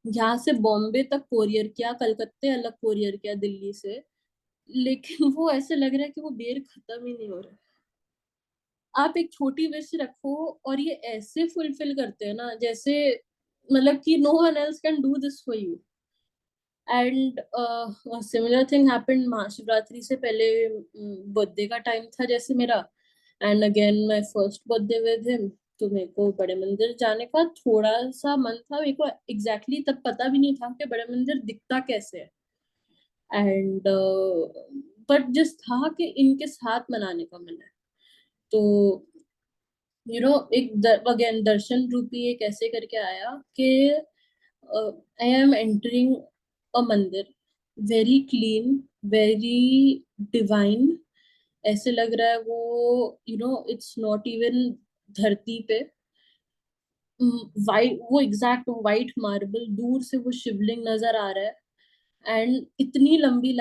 यहाँ से बॉम्बे तक कोरियर किया, कलकत्ते अलग कोरियर किया दिल्ली से, लेकिन वो ऐसे लग रहा है कि वो बेर खत्म ही नहीं हो रहा। आप एक छोटी विश रखो और ये ऐसे फुलफिल करते हैं ना, जैसे मतलब कि no one else can do this for you. And similar thing happened Mahashivratri से पहले, बर्थडे का टाइम था जैसे मेरा, and again my first birthday with him. तो मेरे को बड़े मंदिर जाने का थोड़ा सा मन था, मेरे को एग्जैक्टली तब पता भी नहीं था कि बड़े मंदिर दिखता कैसे है। एंड बट जिस था कि इनके साथ मनाने का मन है, तो एक अगेन दर्शन रूपी एक ऐसे करके आया कि I am entering a मंदिर, very clean, very divine. ऐसे लग रहा है वो, it's not even धरती पे, वाइट, वो एग्जैक्ट वाइट मार्बल, दूर से वो शिवलिंग नजर आ रहा है। एंड इतनी लंबी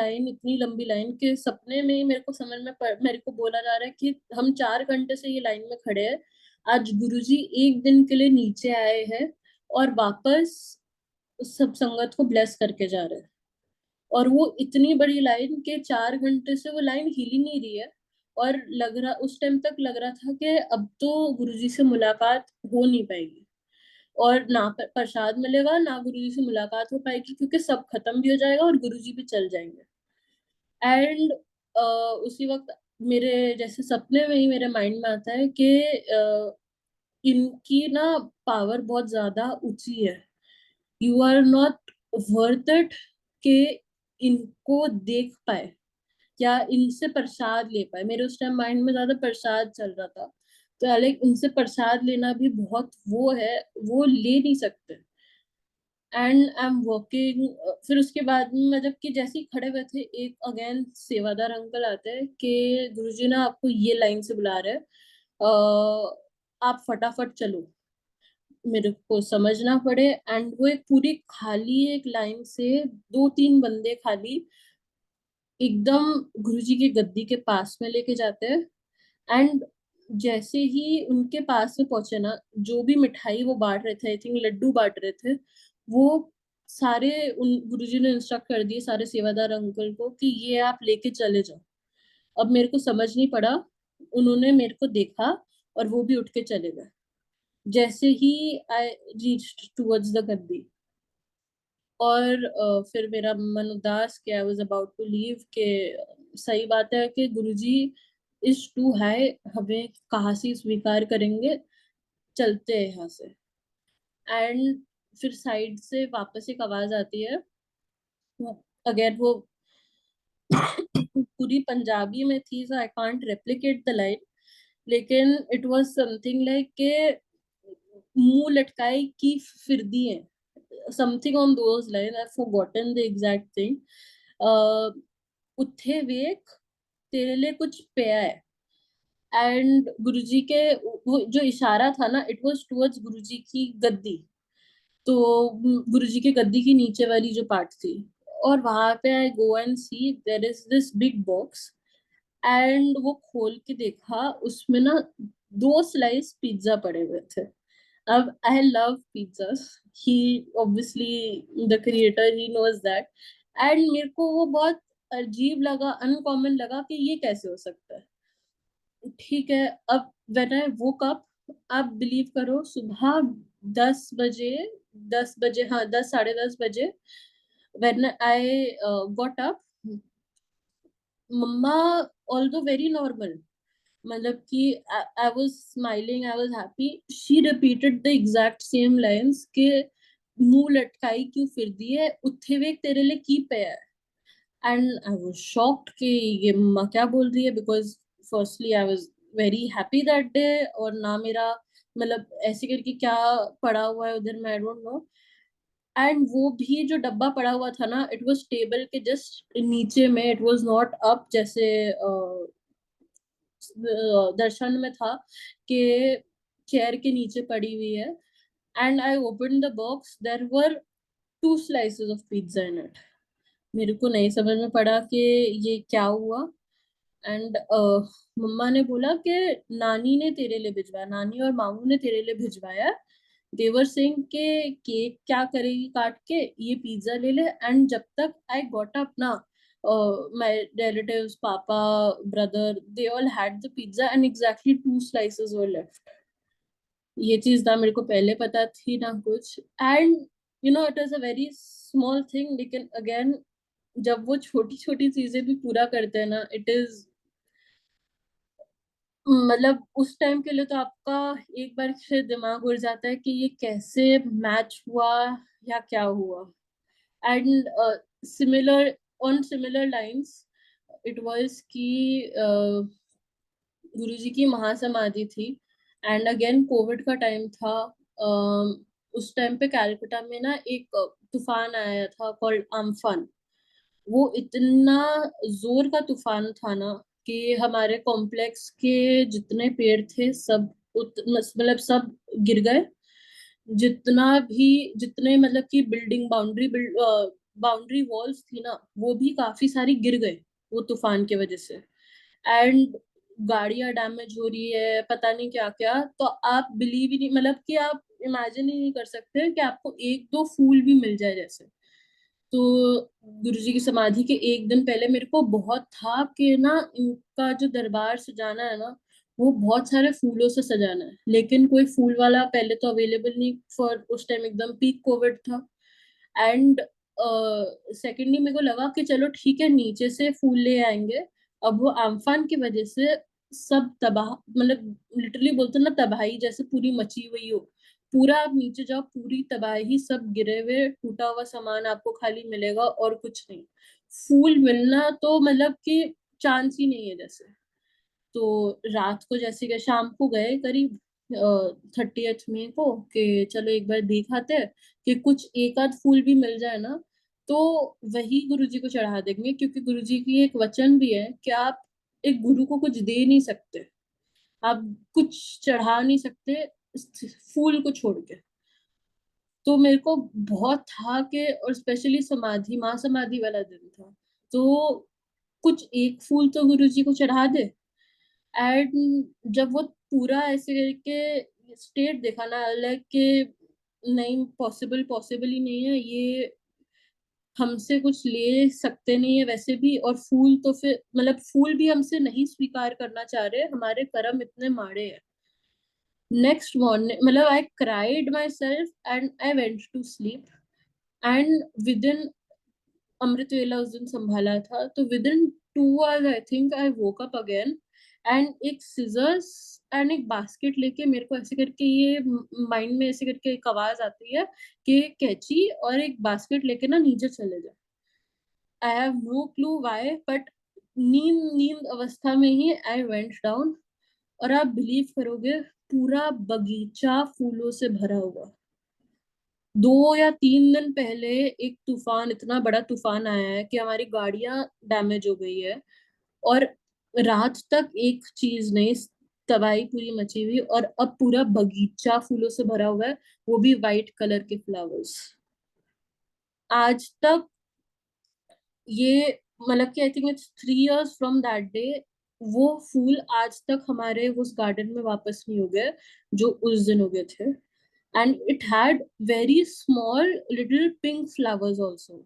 लाइन के सपने में ही मेरे को समझ में मेरे को बोला जा रहा है कि हम 4 घंटे से ये लाइन में खड़े हैं, आज गुरुजी एक दिन के लिए नीचे आए हैं और वापस सब संगत को ब्लेस करके जा रहे हैं। और वो इतनी बड़ी लाइन के 4 घंटे से वो लाइन हिल ही नहीं रही है। और उस टाइम तक लग रहा था कि अब तो गुरुजी से मुलाकात हो नहीं पाएगी, और ना प्रसाद मिलेगा, ना गुरुजी से मुलाकात हो पाएगी, क्योंकि सब खत्म भी हो जाएगा और गुरुजी भी चल जाएंगे। एंड उसी वक्त मेरे जैसे सपने में ही मेरे माइंड में आता है कि इनकी ना पावर बहुत ज्यादा ऊंची है। You are not worth it कि इनको देख पाए या इनसे प्रसाद ले पाए। मेरे उस टाइम माइंड में ज्यादा प्रसाद चल रहा था, तो लाइक इनसे प्रसाद लेना भी बहुत वो है, वो ले नहीं सकते। And I am working. फिर उसके बाद में मतलब कि जैसे ही खड़े हुए थे, एक अगेन सेवादार अंकल आते हैं कि गुरुजी ना आपको ये लाइन से बुला रहे हैं, आप फटाफट चलो, मेरे को समझना पड़े। एंड वो एक पूरी खाली एक लाइन से 2-3 बंदे खाली एकदम गुरुजी की गद्दी के पास में लेके जाते हैं। एंड जैसे ही उनके पास में पहुंचे ना, जो भी मिठाई वो बांट रहे थे, आई थिंक लड्डू बांट रहे थे, वो सारे उन गुरुजी ने इंस्ट्रक्ट कर दिए सारे सेवादार अंकल को कि ये आप लेके चले जाओ। अब मेरे को समझ नहीं पड़ा, उन्होंने मेरे को देखा और वो भी उठ के चले गए जैसे ही आई रीच्ड टुवर्ड्स द गद्दी। और फिर मेरा मन उदास कि I was about to leave, के सही बात है कि गुरुजी इज टू हाई, हमें कहाँ से स्वीकार करेंगे, चलते हैं यहाँ से। एंड फिर साइड से वापस एक आवाज आती है, अगेन वो पूरी पंजाबी में थी, so I can't replicate the line, लेकिन इट वाज समथिंग लाइक के मुंह लटकाए की फिर दी है, something on those line, I forgotten the exact thing. उत्थे वेख, तेरे लिए कुछ पिया है। एंड गुरुजी के वो जो इशारा था ना, इट वाज टुवर्ड्स गुरुजी की गद्दी। तो गुरुजी के गद्दी की नीचे वाली जो पार्ट थी, और वहां पे I go and see there is this big box. And वो खोल के देखा, उसमें ना 2 स्लाइस पिज्जा पड़े हुए थे। अब I love pizza, he obviously the creator, he knows that. And मेरे को वो बहुत अजीब लगा, अनकॉमन लगा कि ये कैसे हो सकता है। ठीक है, अब व्हेन आई वोक अप, आप बिलीव करो, सुबह 10 बजे, 10 बजे, हाँ 10, 10:30 बजे, when I got up, mama, although very normal, मतलब कि I was smiling, I was happy, she repeated the exact same lines के मुंह लटकाई क्यों फिर दी है, उत्थे वे तेरे लिए की पे है। एंड आई वाज शॉक्ड कि ये मम्मा क्या बोल रही है, because firstly I was very happy that day, और ना मेरा मतलब ऐसे करके क्या पड़ा हुआ है उधर में, आई डोंट नो। एंड वो भी जो डब्बा पड़ा हुआ था ना, इट वाज टेबल के जस्ट नीचे में, इट वाज नॉट अप जैसे दर्शन में था कि चेयर के नीचे पड़ी हुई है। And I open the box, there were 2 slices of pizza in it. मेरे को नहीं समझ में पड़ा कि ये क्या हुआ। एंड मम्मा ने बोला कि नानी ने तेरे लिए भिजवाया, नानी और मामू ने तेरे लिए भिजवाया। देवर सिंह के केक क्या करेगी काट के, ये पिज्जा ले ले। एंड जब तक आई गॉट अप ना, माय रिलेटिव्स, पापा, brother, they all had the pizza and exactly 2 slices were left. ये चीज ना मेरे को पहले पता थी ना कुछ। And it is a very small thing, लेकिन अगेन जब वो छोटी छोटी चीजें भी पूरा करते हैं ना, इट इज मतलब उस टाइम के लिए तो आपका एक बार से दिमाग उड़ जाता है कि ये कैसे मैच हुआ या क्या हुआ। And similar, on similar lines, it was कि गुरुजी की महासमाधि थी। एंड अगेन कोविड का टाइम था। उस टाइम पे कैलकाटा में ना एक तूफान आया था कॉल्ड अम्फान। वो इतना जोर का तूफान था ना कि हमारे कॉम्प्लेक्स के जितने पेड़ थे सब मतलब सब गिर गए। जितने मतलब कि बिल्डिंग बाउंड्री वॉल्स थी ना, वो भी काफी सारी गिर गए वो तूफान की वजह से। एंड गाड़ियां डैमेज हो रही है, पता नहीं क्या क्या। तो आप बिलीव ही नहीं, मतलब कि आप इमेजिन ही नहीं कर सकते कि आपको एक दो फूल भी मिल जाए जैसे। तो गुरुजी की समाधि के एक दिन पहले मेरे को बहुत था कि ना इनका जो दरबार सजाना है ना, वो बहुत सारे फूलों से सजाना है, लेकिन कोई फूल वाला पहले तो अवेलेबल नहीं, फॉर उस टाइम एकदम पीक कोविड था। एंड सेकेंडली मेरे को लगा कि चलो ठीक है, नीचे से फूल ले आएंगे। अब वो आम्फान की वजह से सब तबाह, मतलब लिटरली बोलते हैं ना, तबाही जैसे पूरी मची हुई हो। पूरा आप नीचे जाओ, पूरी तबाही, सब गिरे हुए टूटा हुआ सामान आपको खाली मिलेगा और कुछ नहीं। फूल मिलना तो मतलब कि चांस ही नहीं है जैसे। तो रात को जैसे कि शाम को गए करीब 30th मई को, कि चलो एक बार देख आते हैं कि कुछ एक आध फूल भी मिल जाए ना, तो वही गुरुजी को चढ़ा देंगे। क्योंकि गुरुजी की एक वचन भी है कि आप एक गुरु को कुछ दे नहीं सकते, आप कुछ चढ़ा नहीं सकते फूल को छोड़ के। तो मेरे को बहुत था कि, और स्पेशली समाधि महासमाधि वाला दिन था, तो कुछ एक फूल तो गुरुजी को चढ़ा दे। एंड जब वो पूरा ऐसे करके स्टेट देखा ना, लाइक कि नहीं, पॉसिबल पॉसिबल ही नहीं है ये, हमसे कुछ ले सकते नहीं है वैसे भी। और फूल तो फिर मतलब फूल भी हमसे नहीं स्वीकार करना चाह रहे, हमारे कर्म इतने माड़े हैं। नेक्स्ट मॉर्निंग मतलब I cried myself and I went to sleep. And within, Amrit vela उस दिन संभाला था, तो within 2 hours I think I woke up again. And एक सिजर्स एंड एक बास्केट लेके, मेरे को ऐसे करके ये माइंड में ऐसे करके एक आवाज आती है कि कैची और एक बास्केट लेके ना नीचे चले जाए। I have no clue why, but नींद नींद अवस्था में ही आई वेंट डाउन। और आप बिलीव करोगे, पूरा बगीचा फूलों से भरा हुआ। 2 या 3 दिन पहले एक तूफान, इतना बड़ा तूफान आया है कि हमारी गाड़ियां डैमेज हो गई है। और रात तक एक चीज नहीं, तबाही पूरी मची हुई, और अब पूरा बगीचा फूलों से भरा हुआ है, वो भी वाइट कलर के फ्लावर्स। आज तक ये, मतलब कि आई think it's 3 years from that day, वो फूल आज तक हमारे उस गार्डन में वापस नहीं हो गए जो उस दिन हो गए थे। And it had very small little pink flowers also.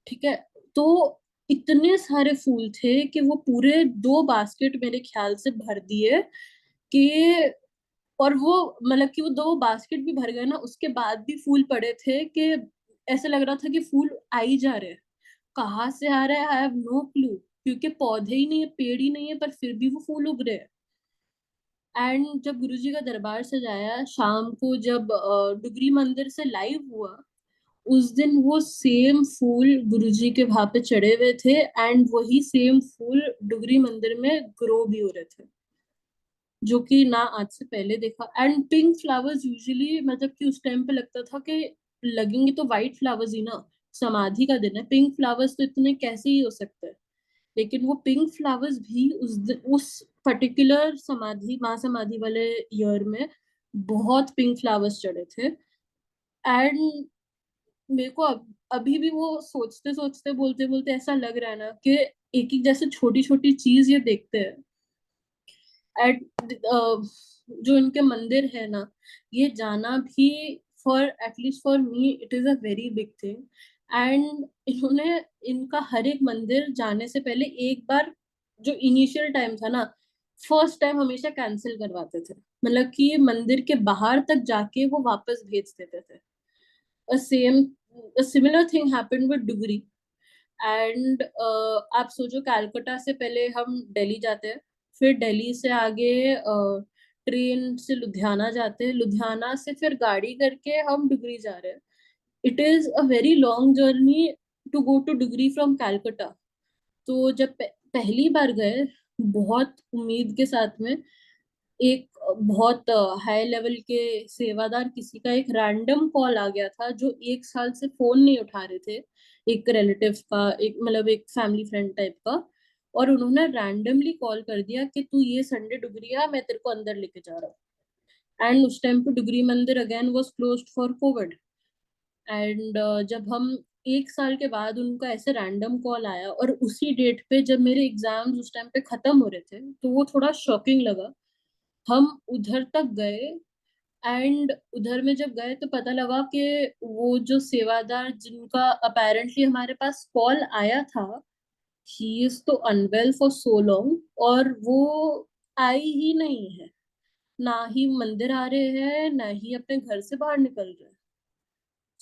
ठीक है। तो इतने सारे फूल थे कि वो पूरे 2 बास्केट मेरे ख्याल से भर दिए कि, और वो मतलब कि वो 2 बास्केट भी भर गए ना, उसके बाद भी फूल पड़े थे कि ऐसे लग रहा था कि फूल आ ही जा रहे हैं। कहाँ से आ रहा है आई हैव नो क्लू, क्योंकि पौधे ही नहीं है, पेड़ ही नहीं है, पर फिर भी वो फूल उग रहे हैं। एंड जब गुरुजी का दरबार सजाया शाम को, जब डुगरी मंदिर से लाइव हुआ, उस दिन वो सेम फूल गुरुजी के वहां पे चढ़े हुए थे, एंड वही सेम फूल डुगरी मंदिर में ग्रो भी हो रहे थे, जो कि ना आज से पहले देखा। एंड पिंक फ्लावर्स यूजुअली, मतलब कि उस टाइम पे लगता था कि लगेंगे तो वाइट फ्लावर्स ही ना, समाधि का दिन है, पिंक फ्लावर्स तो इतने कैसे ही हो सकते हैं। लेकिन वो पिंक फ्लावर्स भी उस पर्टिकुलर समाधि महासमाधि वाले ईयर में बहुत पिंक फ्लावर्स चढ़े थे। एंड मेरे को अभी भी वो सोचते सोचते बोलते बोलते ऐसा लग रहा है ना कि एक एक जैसे छोटी छोटी चीज ये देखते हैं। एट जो इनके मंदिर है ना, ये जाना भी, for at least for me it is a very big thing. And इन्होंने इनका हर एक मंदिर जाने से पहले एक बार, जो इनिशियल टाइम था ना, फर्स्ट टाइम हमेशा कैंसिल करवाते थे, मतलब कि मंदिर के बाहर तक जाके वो वापस भेज देते थे। a same a similar thing happened with Dugri. And आप सोचो, कलकत्ता से पहले हम दिल्ली जाते हैं, फिर दिल्ली से आगे ट्रेन से लुधियाना जाते हैं, लुधियाना से फिर गाड़ी करके हम डुगरी जा रहे हैं। It is a very long journey to go to Dugri from Calcutta. तो जब पहली बार गए, बहुत उम्मीद के साथ में, एक बहुत हाई लेवल के सेवादार किसी का एक रैंडम कॉल आ गया था, जो 1 साल से फोन नहीं उठा रहे थे, एक रिलेटिव का, एक मतलब एक फैमिली फ्रेंड टाइप का, और उन्होंने रैंडमली कॉल कर दिया कि तू ये संडे डुगरी आ, मैं तेरे को अंदर लेके जा रहा हूँ। एंड उस टाइम पे डुगरी मंदिर again was closed for Covid. And जब हम 1 साल के बाद उनका ऐसे रैंडम कॉल आया, और उसी डेट पे जब मेरे एग्जाम्स उस टाइम पे खत्म हो रहे थे, तो वो थोड़ा शॉकिंग लगा। हम उधर तक गए, एंड उधर में जब गए तो पता लगा कि वो जो सेवादार जिनका अपेरेंटली हमारे पास कॉल आया था, ही इज तो अनवेल फॉर सो लॉन्ग, और वो आई ही नहीं है, ना ही मंदिर आ रहे हैं, ना ही अपने घर से बाहर निकल रहे हैं।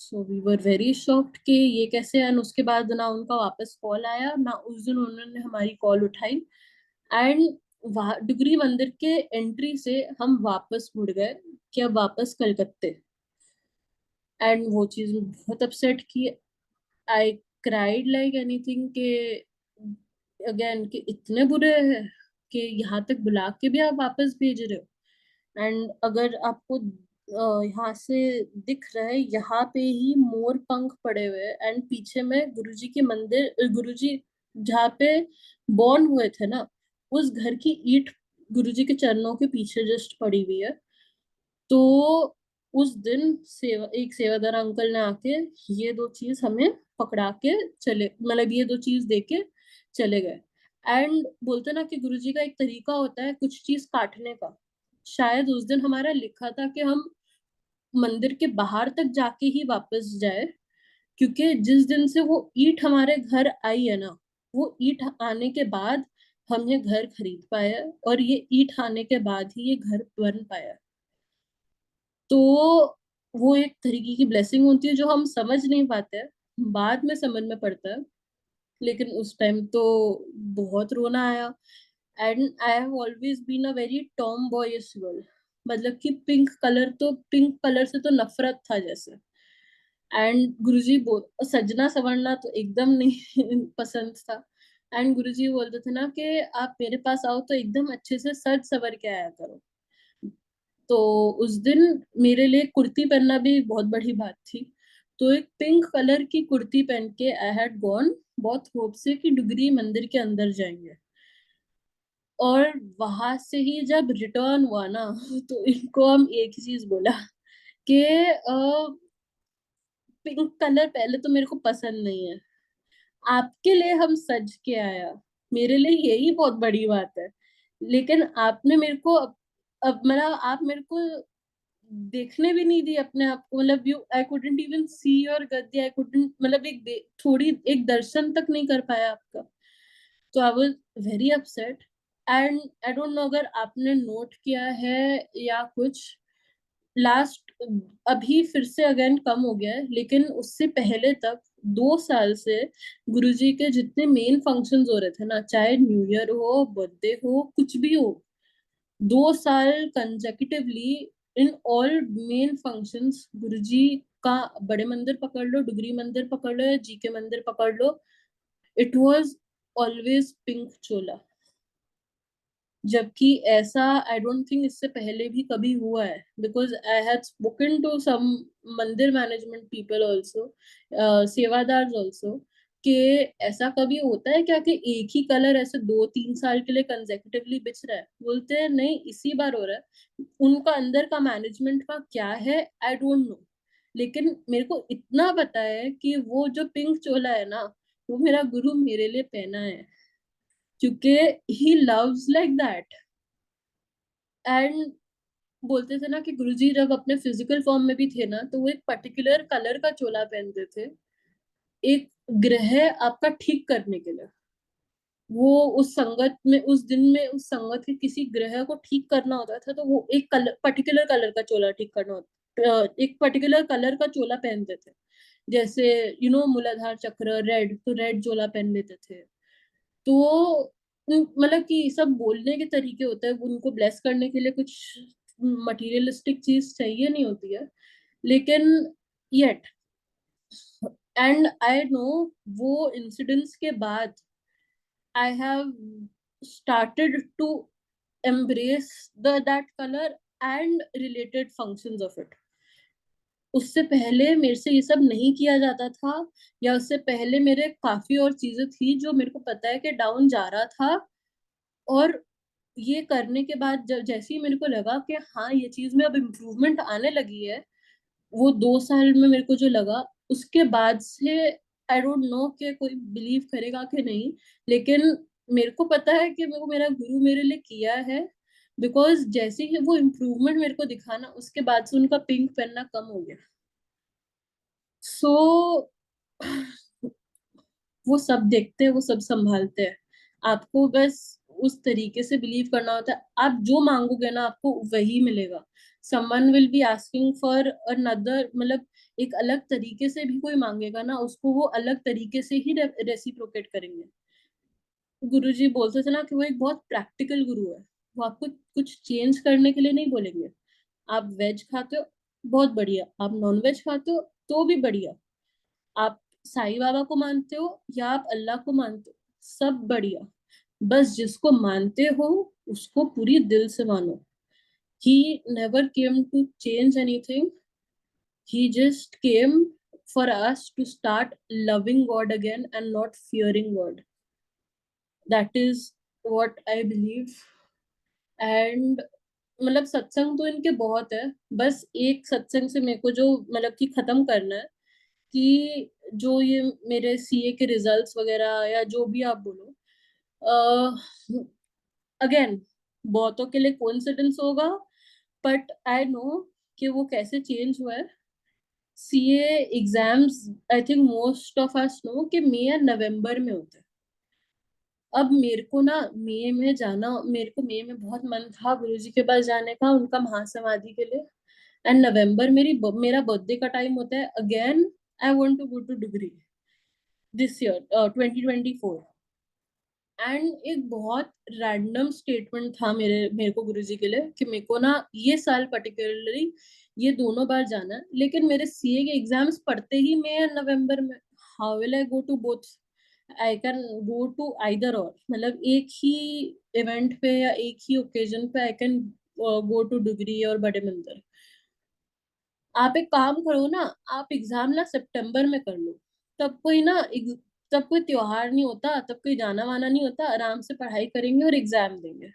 So we were very shocked कि ये कैसे। एंड उसके बाद ना उनका वापस कॉल आया, ना उस दिन उन्होंने हमारी कॉल उठाई। एंड डुगरी मंदिर के एंट्री से हम वापस मुड़ गए कि अब वापस कलकत्ते। एंड वो चीज में बहुत अपसेट की। आई क्राइड लाइक एनीथिंग के अगेन कि इतने बुरे हैं कि यहाँ तक बुला के भी आप वापस भेज रहे हो। एंड अगर आपको यहाँ से दिख रहा है, यहाँ पे ही मोर पंख पड़े हुए हैं, एंड पीछे में गुरुजी की मंदिर, गुरुजी जहाँ पे बॉर्न हुए थे ना, उस घर की ईंट गुरुजी के चरणों के पीछे जस्ट पड़ी हुई है। तो उस दिन एक सेवादार अंकल ने आके ये दो चीज हमें पकड़ा के चले, मतलब ये दो चीज दे के चले गए। एंड बोलते ना कि गुरुजी का एक तरीका होता है कुछ चीज काटने का। शायद उस दिन हमारा लिखा था कि हम मंदिर के बाहर तक जाके ही वापस जाए, क्योंकि जिस दिन से वो ईंट हमारे घर आई है ना, वो ईंट आने के बाद हम ये घर खरीद पाए, और ये ईंट आने के बाद ही ये घर बन पाया। तो वो एक तरीके की ब्लेसिंग होती है जो हम समझ नहीं पाते हैं, बाद में समझ में पड़ता है। लेकिन उस टाइम तो बहुत रोना आया। And I have always been a very tomboyish girl, मतलब कि पिंक कलर से तो नफरत था जैसे। एंड गुरुजी बोल, सजना संवरना तो एकदम नहीं पसंद था। एंड गुरुजी बोलते थे ना कि आप मेरे पास आओ तो एकदम अच्छे से सज सवर के आया करो। तो उस दिन मेरे लिए कुर्ती पहनना भी बहुत बड़ी बात थी। तो एक पिंक कलर की कुर्ती पहन के आई हैड गॉन, बहुत होप से कि डुगरी मंदिर के अंदर जाएंगे। और वहां से ही जब रिटर्न हुआ ना, तो इनको हम एक ही चीज बोला कि पिंक कलर पहले तो मेरे को पसंद नहीं है, आपके लिए हम सज के आया, मेरे लिए यही बहुत बड़ी बात है। लेकिन आपने मेरे को अब मतलब आप मेरे को देखने भी नहीं दी अपने आप को, मतलब you I couldn't even see your Gaddi, I couldn't, मतलब थोड़ी एक दर्शन तक नहीं कर पाया आपका। तो I was very upset. And I don't know अगर आपने नोट किया है या कुछ, लास्ट अभी फिर से अगेन कम हो गया है, लेकिन उससे पहले तक 2 साल से गुरुजी के जितने मेन फंक्शंस हो रहे थे ना, चाहे न्यू ईयर हो, बर्थडे हो, कुछ भी हो, 2 साल consecutively in all main functions Guruji का, बड़े मंदिर पकड़ लो, डुगरी मंदिर पकड़ लो, या जी के मंदिर पकड़ लो, इट वाज ऑलवेज पिंक चोला। जबकि ऐसा आई डोंट थिंक इससे पहले भी कभी हुआ है, because I had spoken to some mandir management people also, sevadar also, कि ऐसा कभी होता है क्या कि एक ही कलर ऐसे 2-3 साल के लिए कंसेक्यूटिवली बिच रहा है। बोलते हैं नहीं, इसी बार हो रहा है। उनका अंदर का मैनेजमेंट का क्या है आई डोंट नो, लेकिन मेरे को इतना पता है कि वो जो पिंक चोला है ना, वो मेरा गुरु मेरे लिए पहना है, क्योंकि he loves like that. And बोलते थे ना कि गुरुजी जब अपने फिजिकल फॉर्म में भी थे ना, तो वो एक पर्टिकुलर कलर का चोला पहनते थे, एक ग्रह आपका ठीक करने के लिए। वो उस संगत में, उस दिन में उस संगत के किसी ग्रह को ठीक करना होता था, तो वो एक पर्टिकुलर कलर का चोला ठीक करना होता, एक पर्टिकुलर कलर का चोला पहनते थे। जैसे मूलाधार चक्र रेड, तो रेड चोला पहन लेते थे। तो मतलब कि सब बोलने के तरीके होते हैं, उनको ब्लेस करने के लिए कुछ मटेरियलिस्टिक चीज चाहिए नहीं होती है, लेकिन येट। एंड आई नो वो इंसिडेंट्स के बाद I have started to embrace that color and related functions of it. उससे पहले मेरे से ये सब नहीं किया जाता था, या उससे पहले मेरे काफी और चीजें थी जो मेरे को पता है कि डाउन जा रहा था, और ये करने के बाद जब जैसे ही मेरे को लगा कि हाँ ये चीज में अब इम्प्रूवमेंट आने लगी है, वो 2 साल में मेरे को जो लगा, उसके बाद से आई डोंट नो कि कोई बिलीव करेगा कि नहीं, लेकिन मेरे को पता है कि मेरे को मेरा गुरु मेरे लिए किया है, बिकॉज जैसे ही वो इम्प्रूवमेंट मेरे को दिखाना, उसके बाद से उनका पिंक पहनना कम हो गया। सो वो सब देखते हैं, वो सब संभालते हैं, आपको बस उस तरीके से बिलीव करना होता है। आप जो मांगोगे ना आपको वही मिलेगा। Someone will be asking for another, मतलब एक अलग तरीके से भी कोई मांगेगा ना, उसको वो अलग तरीके से ही रेसिप्रोकेट करेंगे। गुरु जी बोलते थे ना कि वो एक बहुत प्रैक्टिकल गुरु है, वो आपको कुछ चेंज करने के लिए नहीं बोलेंगे। आप वेज खाते हो, बहुत बढ़िया, आप नॉन वेज खाते हो तो भी बढ़िया, आप साईं बाबा को मानते हो या आप अल्लाह को मानते हो, सब बढ़िया, बस जिसको मानते हो उसको पूरी दिल से मानो। He never came to change anything. He just came for us to start loving God again and not fearing God. That is what I believe. And मतलब सत्संग तो इनके बहुत है, बस एक सत्संग से मेरे को जो मतलब कि खत्म करना है कि जो ये मेरे सीए के रिजल्ट्स वगैरह या जो भी आप बोलो, अगेन बहुतों के लिए कोइंसिडेंस होगा, बट आई नो कि वो कैसे चेंज हुआ है। CA exams I think most of us know कि मई या नवंबर में होते हैं। अब मेरे को ना मई में जाना, मेरे को मई में बहुत मन था गुरुजी के पास जाने का, उनका महासमाधि के लिए। एंड नवंबर मेरा बर्थडे का टाइम होता है। Again I want to go to Dugri this year 2024। And एक बहुत रैंडम स्टेटमेंट था मेरे मेरे को गुरुजी के लिए कि मेरे को ना ये साल पर्टिकुलरली ये दोनों बार जाना है, लेकिन मेरे सीए के एग्जाम्स पढ़ते ही मई या नवंबर में, how will I go to both? I can go to either, और मतलब एक ही इवेंट पे या एक ही ओकेजन पे आई कैन गो टू डिग्री और बड़े मंदिर। आप एक काम करो ना, आप एग्जाम ना सितंबर में कर लो, तब कोई ना तब कोई त्योहार नहीं होता, तब कोई जाना वाना नहीं होता, आराम से पढ़ाई करेंगे और एग्जाम देंगे।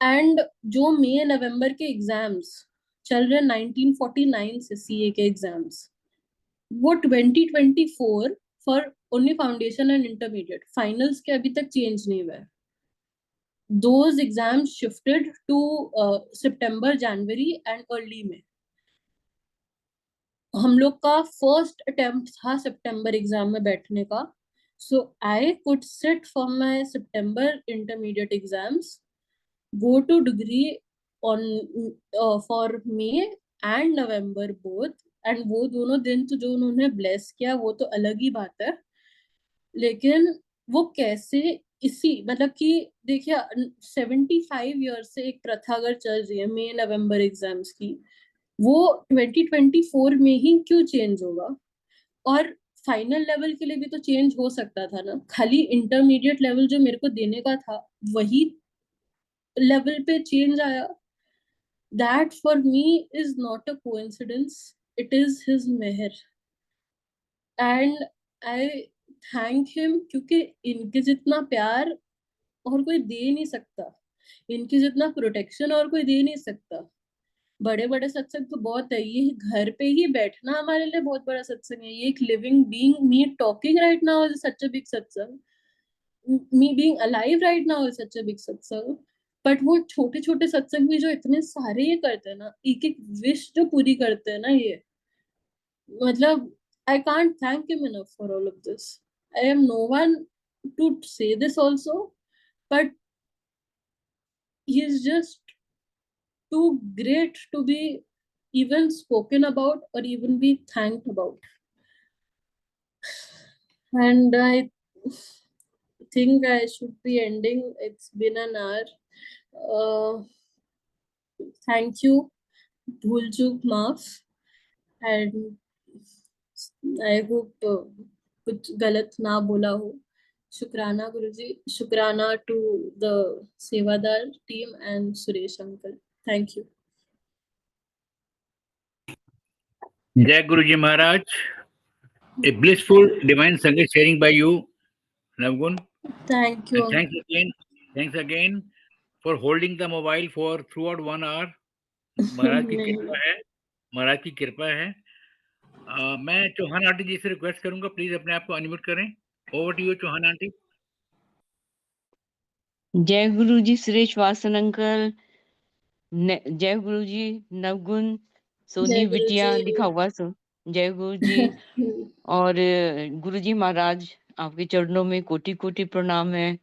एंड जो मई नवंबर के एग्जाम्स चल रहे 1949 से सीए के एग्जाम्स, वो 2024 for only foundation and intermediate, finals के अभी तक चेंज नहीं हुआ है। दोज एग्जाम्स शिफ्टेड टू सितंबर, जनवरी एंड अर्ली में। हम लोग का फर्स्ट अटेम्प्ट था सितंबर एग्जाम में बैठने का, so I could sit for my September intermediate exams, go to degree on for May and November both. And वो दोनों दिन तो जो उन्होंने ब्लेस किया वो तो अलग ही बात है, लेकिन वो कैसे, इसी मतलब कि देखिए 75 ईयर से एक प्रथा अगर चल रही है मई नवंबर एग्जाम्स की, वो 2024 में ही क्यों चेंज होगा? और फाइनल लेवल के लिए भी तो चेंज हो सकता था ना, खाली इंटरमीडिएट लेवल जो मेरे को देने का था वही लेवल पे चेंज आया। That for me is not a coincidence, it is his मेहर। एंड आई थैंक हिम, क्योंकि इनके जितना प्यार और कोई दे नहीं सकता, इनकी जितना प्रोटेक्शन और कोई दे नहीं सकता। बड़े बड़े सत्संग तो बहुत है, ये घर पे ही बैठना हमारे लिए बहुत बड़ा सत्संग है। ये एक living being, me talking right now is such a big satsang, me being alive right now is such a big satsang. But वो छोटे छोटे सत्संग भी जो इतने सारे ये करते हैं ना, एक एक विश जो पूरी करते हैं ना, ये मतलब I can't thank him enough for all of this. I am no one to say this also, but he is just too great to be even spoken about or even be thanked about. And I think I should be ending. It's been an hour. Uh, Thank you, Bhuljuk Maaf. And I hope कुछ गलत ना बोला हो, Shukrana Guruji. Shukrana to the Sevadar team and Suresh uncle. Thank you. Jai Guruji Maharaj. A blissful divine Sangat sharing by you, Navgun. Thank you, And uncle. thanks again for holding the mobile for throughout 1 hour. महाराज की नहीं, कृपा है, महाराज की कृपा है। मैं चौहान आंटी जी से रिक्वेस्ट करूंगा, प्लीज अपने आप को अनम्यूट करें। Over to you Chauhan aunty. जय गुरु जी सुरेश वासन अंकल, जय गुरु जी नवगुण, सोनी जय बिटिया गुरुजी। लिखा हुआ सो, जय गुरु जी। और गुरु जी महाराज आपके चरणों में कोटि कोटि प्रणाम है।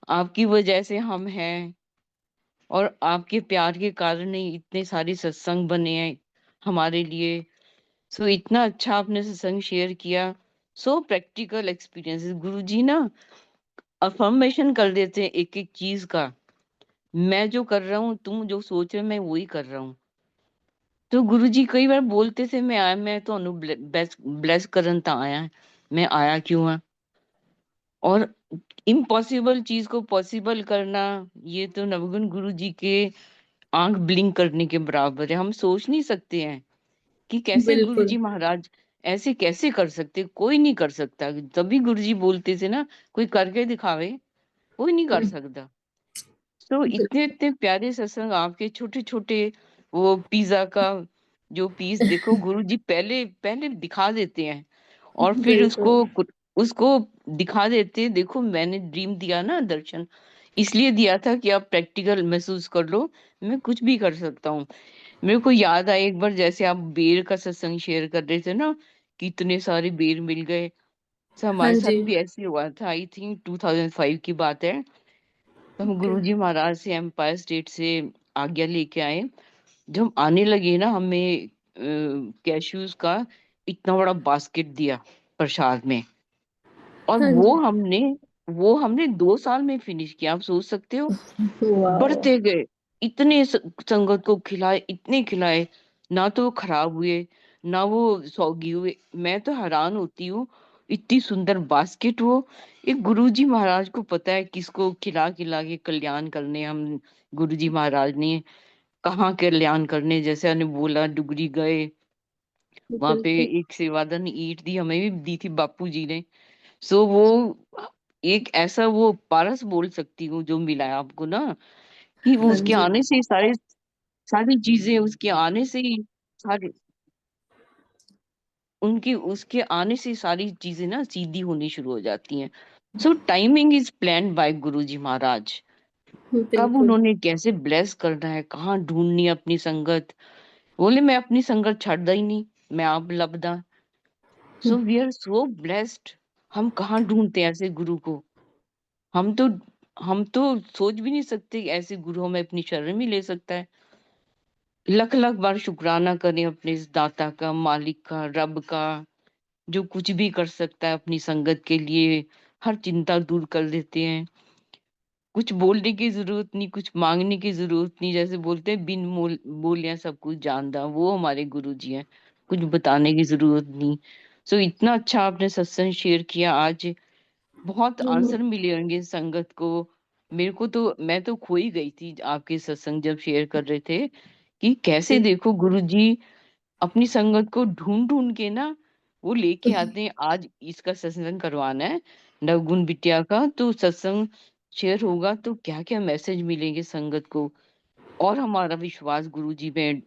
आपकी वजह से हम हैं और आपके प्यार के कारण ही इतने सारे सत्संग बने हैं हमारे लिए। सो इतना अच्छा आपने सत्संग शेयर किया, सो प्रैक्टिकल एक्सपीरियंसेस। गुरु जी ना अफर्मेशन कर देते हैं एक एक चीज का। मैं जो कर रहा हूँ, तुम जो सोच रहे हो, मैं वही कर रहा हूँ। तो गुरुजी कई बार बोलते थे मैं ਤੁਹਾਨੂੰ ब्लेस करन ता आया, मैं आया क्यों है। और इम्पॉसिबल चीज को पॉसिबल करना, ये तो नवगुण गुरु जी के आंख ब्लिंक करने के बराबर है। हम सोच नहीं सकते हैं कि कैसे गुरु बिल्कुल जी महाराज ऐसे कैसे कर सकते, कोई नहीं कर सकता। तभी गुरु जी बोलते थे ना, कोई करके दिखावे, कोई नहीं कर सकता। तो इतने इतने प्यारे सत्संग आपके, छोटे छोटे वो पिज्जा का जो पीस देखो गुरु जी पहले पहले दिखा देते हैं और फिर बिल्कुल उसको दिखा देते हैं। देखो मैंने ड्रीम दिया ना, दर्शन इसलिए दिया था कि आप प्रैक्टिकल महसूस कर लो, मैं कुछ भी कर सकता हूँ। मेरे को याद आया एक बार, जैसे आप बेर का सत्संग शेयर कर रहे थे ना, कितने सारे बेर मिल गए। तो हाँ हमारे साथ जी। भी ऐसे हुआ था, आई थिंक 2005 की बात है। तो हम ओके। गुरुजी महाराज से एम्पायर स्टेट से आज्ञा लेके आए। जब हम आने लगे ना, हमें कैश्यूज का इतना बड़ा बास्केट दिया प्रसाद में, और हाँ वो जी। हमने 2 साल में फिनिश किया। आप सोच सकते हो, वाओ। बढ़ते गए, इतने संगत को खिलाए, इतने खिलाए, ना तो वो खराब हुए ना वो सौगी हुए। मैं तो हैरान होती हूँ, इतनी सुंदर बास्केट। वो एक गुरुजी महाराज को पता है किसको खिला खिला के कल्याण करने। हम गुरुजी महाराज ने कहाँ कल्याण करने, जैसे हमने बोला डुगरी गए, वहां पे बिल्कुल एक सेवादन ईंट दी, हमें भी दी थी बापू जी ने। सो वो एक ऐसा वो पारस बोल सकती हूँ जो मिला है आपको ना, कि वो हाँ उसके जी। आने से ही सारी चीजें, उसके आने से ही सारी उनकी उसके आने से सारी चीजें ना सीधी होनी शुरू हो जाती हैं। सो टाइमिंग इज प्लान्ड बाय गुरु जी महाराज। कब बिल्कुल उन्होंने कैसे ब्लेस करना है, कहाँ ढूंढनी है अपनी संगत। बोले मैं अपनी संगत छड़दा ही नहीं, मैं आप लबदा। So we are so blessed. हम कहाँ ढूंढते हैं ऐसे गुरु को। हम तो हम तो सोच भी नहीं सकते कि ऐसे गुरु हमें अपनी शरण में ले सकता है। लख लख बार शुक्राना करें अपने इस दाता का, मालिक का, रब का, जो कुछ भी कर सकता है अपनी संगत के लिए, हर चिंता दूर कर देते हैं। कुछ बोलने की जरूरत नहीं, कुछ मांगने की जरूरत नहीं। जैसे बोलते हैं बिन बोलिया सब कुछ जानदा, वो हमारे गुरु जी हैं। कुछ बताने की जरूरत नहीं। सो इतना अच्छा आपने सत्संग शेयर किया आज। बहुत आंसर मिले होंगे संगत को। मेरे को तो, मैं तो खो ही गई थी आपके सत्संग जब शेयर कर रहे थे, कि कैसे देखो गुरु जी अपनी संगत को ढूंढ ढूंढ के ना वो लेके आते हैं। आज इसका सत्संग करवाना है नवगुण बिटिया का, तो सत्संग शेयर होगा तो क्या क्या मैसेज मिलेंगे संगत को, और हमारा विश्वास गुरु जी में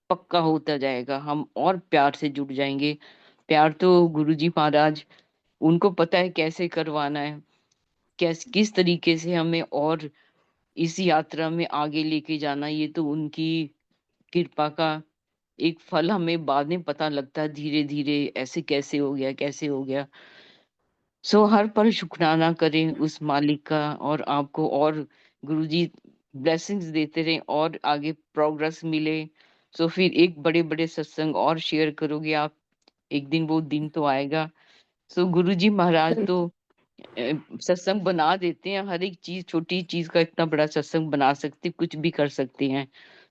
पक्का होता जाएगा। हम और प्यार से जुड़ जाएंगे। प्यार तो गुरु जी महाराज, उनको पता है कैसे करवाना है, किस तरीके से हमें और इस यात्रा में आगे लेके जाना। ये तो उनकी कृपा का एक फल हमें बाद में पता लगता है धीरे धीरे, ऐसे कैसे हो गया, कैसे हो गया। सो हर पल शुक्राना करें उस मालिक का, और आपको और गुरुजी ब्लेसिंग्स देते रहे और आगे प्रोग्रेस मिले। सो फिर एक बड़े बड़े सत्संग और शेयर करोगे आप, एक दिन वो दिन तो आएगा। सो गुरुजी महाराज तो सत्संग बना देते हैं, हर एक चीज, छोटी चीज का इतना बड़ा सत्संग बना सकते, कुछ भी कर सकते हैं।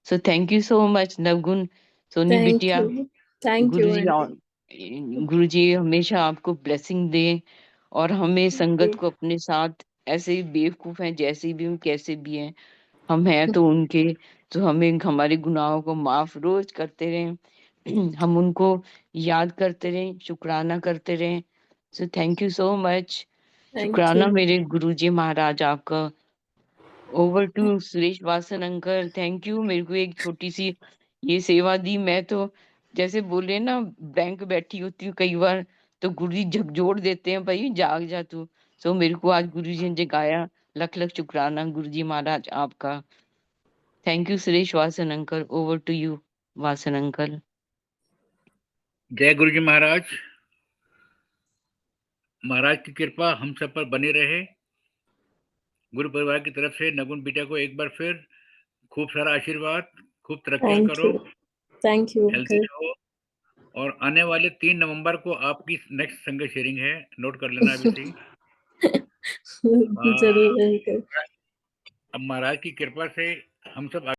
So thank you so much Navgun, Soni thank बिटिया। You. Thank you Guruji aunty. Guruji हमेशा आपको ब्लेसिंग दे और हमें संगत को अपने साथ ऐसे ही बेवकूफ हैं, जैसे भी हम कैसे भी हैं, हम हैं तो उनके, तो हमें हमारे गुनाहों को माफ रोज करते रहें। हम उनको याद करते रहें, शुक्राना करते रहें। So thank you so much. Thank शुक्राना you. मेरे गुरुजी महाराज आपका। Over to Suresh Vasan uncle. Thank you, मेरे को एक छोटी सी ये सेवा दी। मैं तो जैसे बोले ना, बैंक बैठी होती हूँ कई बार, तो गुरुजी झकझोर देते हैं, भाई जाग जा तू। सो मेरे को आज गुरुजी ने जगाया। लख लख शुक्राना गुरुजी महाराज आपका। Thank you Suresh Vasan uncle. Over to you Vasan uncle. जय गुरु जी महाराज। महाराज की कृपा हम सब पर बनी रहे। गुरु परिवार की तरफ से नगुन बिटिया को एक बार फिर खूब सारा आशीर्वाद, खूब तरक्कियां Thank करो, you. Thank you, healthy uncle. रहो। और आने वाले 3 नवंबर को आपकी नेक्स्ट संगत शेयरिंग है, नोट कर लेना अभी से ही। जरूर uncle. अब महाराज की कृपा से हम सब